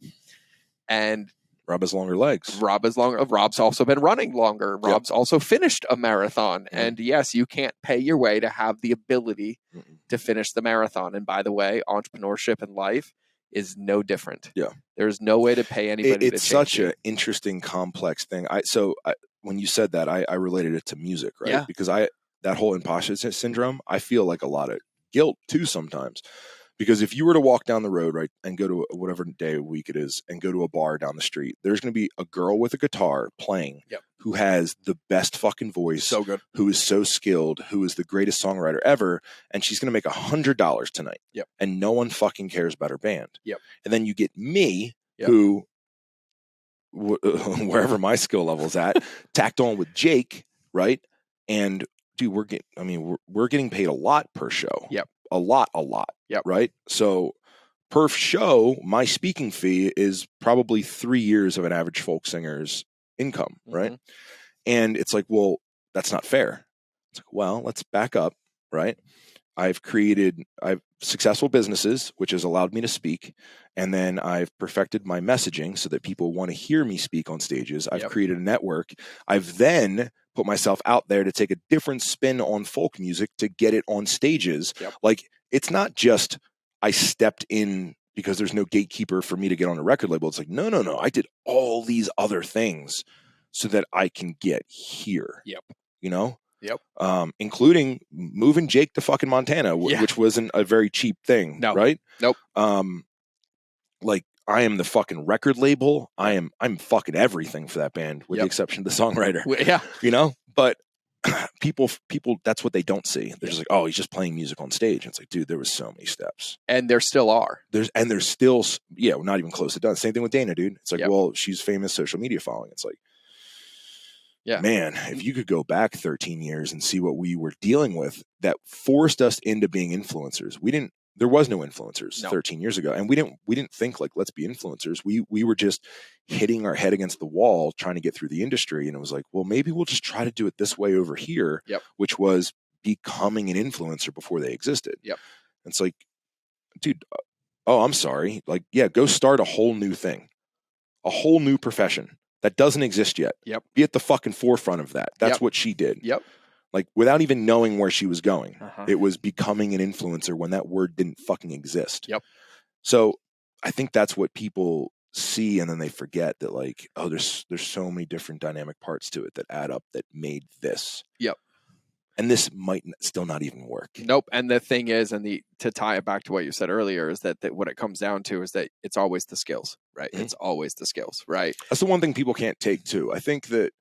And Rob has longer legs. Rob's also been running longer. Rob's also finished a marathon. And yes, you can't pay your way to have the ability to finish the marathon. And by the way, entrepreneurship in life is no different. Yeah. There's no way to pay anybody it's such an interesting, complex thing. When you said that, I related it to music, right? Yeah. Because that whole imposter syndrome, I feel like a lot of guilt too sometimes. Because if you were to walk down the road, right, and go to whatever day of week it is, and go to a bar down the street, there's going to be a girl with a guitar playing who has the best fucking voice, so good, who is so skilled, who is the greatest songwriter ever, and she's going to make $100 tonight. Yep. And no one fucking cares about her band. Yep. And then you get me, who, wherever my skill level's at, tacked on with Jake, right? And dude, we're getting paid a lot per show. Yep. A lot. Yep. Right. So per show, my speaking fee is probably 3 years of an average folk singer's income. Right. And it's like, well, that's not fair. It's like, well, let's back up. Right. I've successful businesses, which has allowed me to speak. And then I've perfected my messaging so that people want to hear me speak on stages. I've created a network. I've then put myself out there to take a different spin on folk music to get it on stages. Like, it's not just I stepped in because there's no gatekeeper for me to get on a record label. It's like, no. I did all these other things so that I can get here. You know? Including moving Jake to fucking Montana, which wasn't a very cheap thing. No. Right? Nope. Like, I am the fucking record label. I'm fucking everything for that band, with the exception of the songwriter. You know, but people, that's what they don't see. They're just like, oh, he's just playing music on stage. And it's like, dude, there was so many steps, and there still are. There's still, we're not even close to done. Same thing with Dana, dude. It's like, well, she's famous social media following. It's like, man, if you could go back 13 years and see what we were dealing with that forced us into being influencers. There was no influencers 13 years ago. And we didn't think like, let's be influencers. We were just hitting our head against the wall, trying to get through the industry. And it was like, well, maybe we'll just try to do it this way over here, which was becoming an influencer before they existed. It's like, dude, I'm sorry. Like, go start a whole new thing, a whole new profession that doesn't exist yet. Be at the fucking forefront of that. That's what she did. Like, without even knowing where she was going. It was becoming an influencer when that word didn't fucking exist. So I think that's what people see, and then they forget that, like, oh, there's so many different dynamic parts to it that add up that made this. And this might still not even work. Nope. And the thing is, to tie it back to what you said earlier, is that what it comes down to is that it's always the skills, right? It's always the skills, right? That's the one thing people can't take too. I think that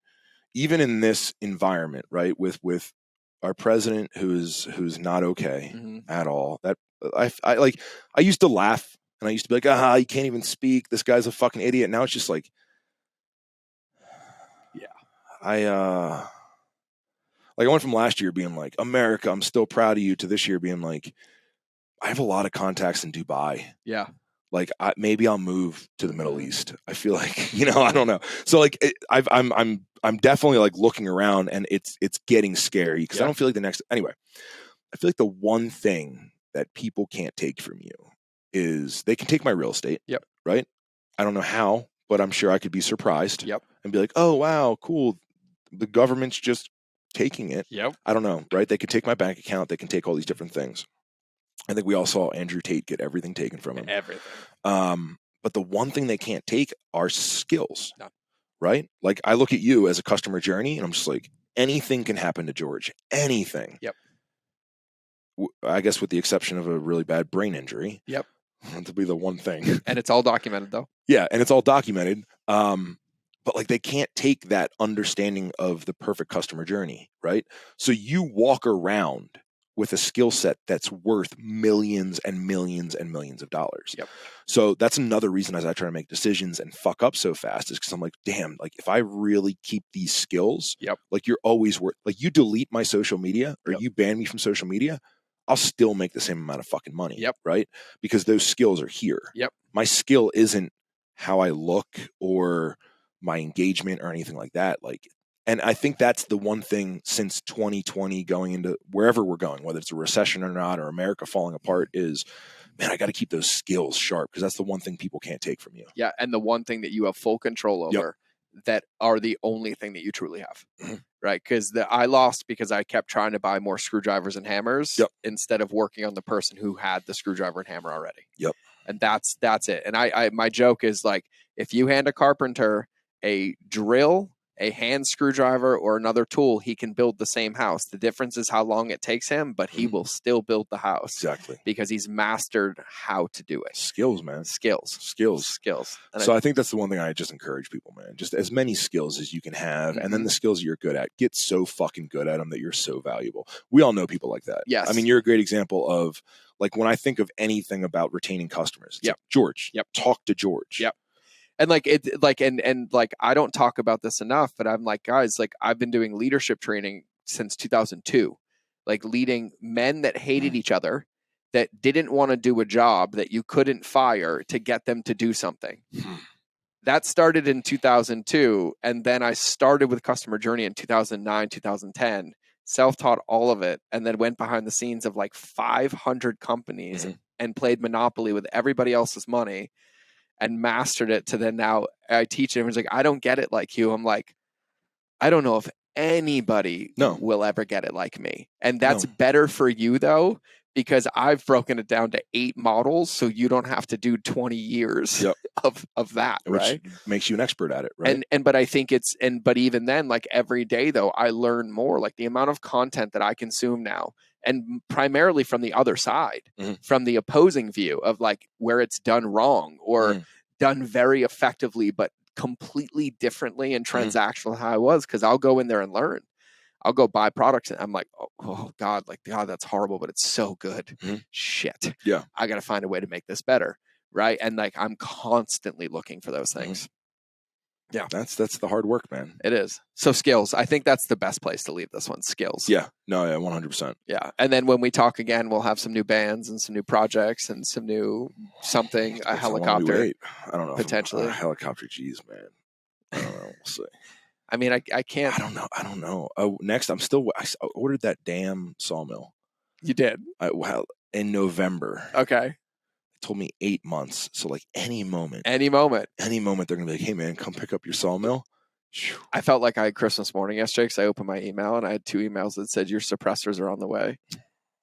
even in this environment, right, with our president who's not okay at all, that I used to laugh and I used to be like, he can't even speak. This guy's a fucking idiot. Now it's just like, I went from last year being like, America, I'm still proud of you, to this year being like, I have a lot of contacts in Dubai. Like, maybe I'll move to the Middle East. I feel like, I don't know. So like, I'm definitely like looking around, and it's getting scary because I don't feel like anyway, I feel like the one thing that people can't take from you is they can take my real estate. Right. I don't know how, but I'm sure I could be surprised Yep. and be like, oh, wow, cool. The government's just taking it. Yep. I don't know, right? They could take my bank account. They can take all these different things. I think we all saw Andrew Tate get everything taken from him. Everything. But the one thing they can't take are skills, No. right? Like I look at you as a customer journey and I'm just like, anything can happen to George. Anything. Yep. I guess with the exception of a really bad brain injury. Yep. To be the one thing. And it's all documented though. Yeah. And it's all documented. But like they can't take that understanding of the perfect customer journey, right? So you walk around with a skill set that's worth millions and millions and millions of dollars. Yep. So that's another reason as I try to make decisions and fuck up so fast is because I'm like, damn, like if I really keep these skills, Yep. like you're always worth, like you delete my social media or you ban me from social media, I'll still make the same amount of fucking money. Yep. Right? Because those skills are here. Yep. My skill isn't how I look or my engagement or anything like that. Like, and I think that's the one thing since 2020 going into wherever we're going, whether it's a recession or not, or America falling apart is, man, I got to keep those skills sharp because that's the one thing people can't take from you. Yeah. And the one thing that you have full control over that are the only thing that you truly have. Mm-hmm. Right. Because I lost because I kept trying to buy more screwdrivers and hammers instead of working on the person who had the screwdriver and hammer already. Yep. And that's it. And I my joke is like, if you hand a carpenter a drill, a hand screwdriver, or another tool, he can build the same house. The difference is how long it takes him, but he will still build the house. Exactly. Because he's mastered how to do it. Skills, man. Skills. And so I think that's the one thing I just encourage people, man. Just as many skills as you can have, and then the skills you're good at, get so fucking good at them that you're so valuable. We all know people like that. Yes. I mean, you're a great example of, like, when I think of anything about retaining customers, it's like, George. Talk to George. Yep. And like it, like and like I don't talk about this enough, but I'm like, guys, like I've been doing leadership training since 2002, like leading men that hated each other, that didn't want to do a job that you couldn't fire to get them to do something. That started in 2002, and then I started with customer journey in 2009, 2010, self-taught all of it, and then went behind the scenes of like 500 companies and played Monopoly with everybody else's money. And mastered it to then now I teach it. Everyone's like, I don't get it like you. I'm like, I don't know if anybody will ever get it like me. And that's better for you though, because I've broken it down to 8 models. So you don't have to do 20 years of that. Which right. makes you an expert at it. Right. But I think but even then, like every day though, I learn more, like the amount of content that I consume now, and primarily from the other side, from the opposing view of like where it's done wrong or done very effectively, but completely differently and transactional how I was. Cause I'll go in there and learn. I'll go buy products and I'm like, oh God, like, God, that's horrible, but it's so good. Shit. Yeah. I got to find a way to make this better. Right. And like, I'm constantly looking for those things. Yeah. That's the hard work, man. It is. So skills. I think that's the best place to leave this one. Skills. Yeah. No, yeah, 100%. Yeah. And then when we talk again, we'll have some new bands and some new projects and some new something, a helicopter. I don't know. Potentially. A helicopter, geez, man. I don't know. We'll see. I mean, I can't. I don't know. Next, I ordered that damn sawmill. You did? In November. Okay. Told me 8 months. So like any moment they're gonna be like, hey man, come pick up your sawmill. I felt like I had Christmas morning yesterday because I opened my email and I had 2 emails that said your suppressors are on the way,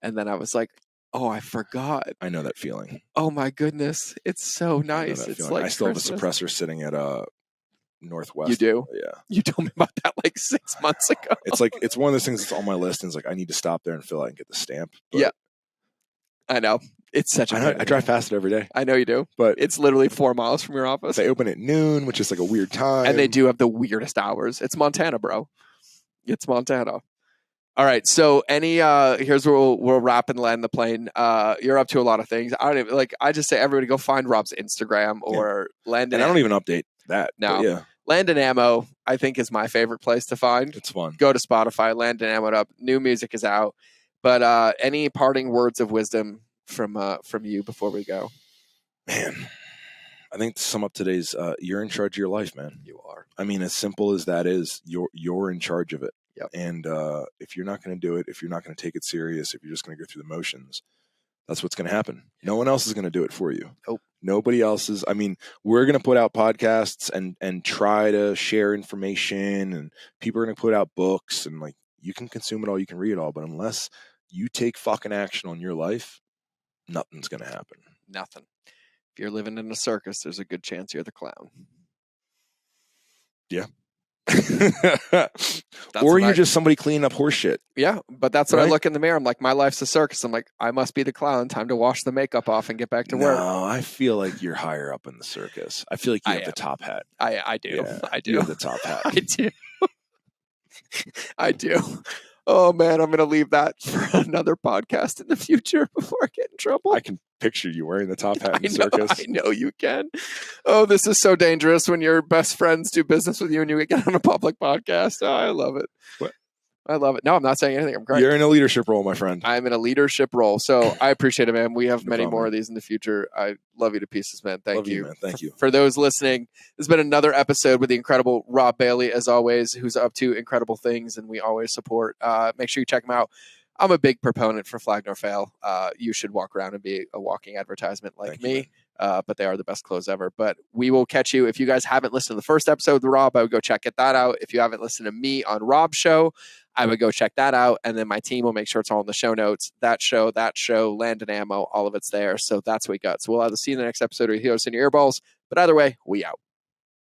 and then I was like, oh, I forgot. I know that feeling. Oh my goodness, it's so nice. It's feeling. like I still Christmas. have a suppressor sitting at Northwest. You do? Yeah. You told me about that like 6 months ago. It's one of those things that's on my list and it's like I need to stop there and fill out and get the stamp. But yeah. I know. It's such I drive past it every day. I know you do. But it's literally 4 miles from your office. They open at noon, which is like a weird time. And they do have the weirdest hours. It's Montana, bro. It's Montana. All right. So here's where we'll wrap and land the plane. You're up to a lot of things. I just say everybody go find Rob's Instagram or Land and I don't even update that. No. Yeah. Land and Ammo, I think, is my favorite place to find. It's fun. Go to Spotify, Land and Ammo up. New music is out. But any parting words of wisdom from you before we go? Man, I think to sum up today's, you're in charge of your life, man. You are. I mean, as simple as that is, you're in charge of it. Yep. And if you're not going to do it, if you're not going to take it serious, if you're just going to go through the motions, that's what's going to happen. No one else is going to do it for you. Nope. Nobody else's. I mean, we're going to put out podcasts and try to share information, and people are going to put out books, and like, you can consume it all, you can read it all, but unless you take fucking action on your life, nothing's going to happen. Nothing. If you're living in a circus, there's a good chance you're the clown. Yeah. Or you're just somebody cleaning up horse shit. Yeah, but that's when I look in the mirror. I'm like, my life's a circus. I'm like, I must be the clown. Time to wash the makeup off and get back to work. No, I feel like you're higher up in the circus. I feel like you have the top hat. I do. Yeah, I do. You have the top hat. I do. I do. Oh man, I'm going to leave that for another podcast in the future before I get in trouble. I can picture you wearing the top hat in the circus. I know you can. Oh, this is so dangerous when your best friends do business with you and you get on a public podcast. Oh, I love it. What? I love it. No, I'm not saying anything. I'm great. You're in a leadership role, my friend. I'm in a leadership role. So I appreciate it, man. We have No many problem, more man. of these in the future. I love you to pieces, man. Thank Love you. man. Thank you. For those listening, this has been another episode with the incredible Rob Bailey, as always, who's up to incredible things, and we always support. Make sure you check him out. I'm a big proponent for Flag Nor Fail. You should walk around and be a walking advertisement like Thank me. you, But they are the best clothes ever. But we will catch you. If you guys haven't listened to the first episode with Rob, I would go check that out. If you haven't listened to me on Rob's show, I would go check that out. And then my team will make sure it's all in the show notes. That show, Land and Ammo, all of it's there. So that's what we got. So we'll either see you in the next episode or hear us in your earballs. But either way, we out.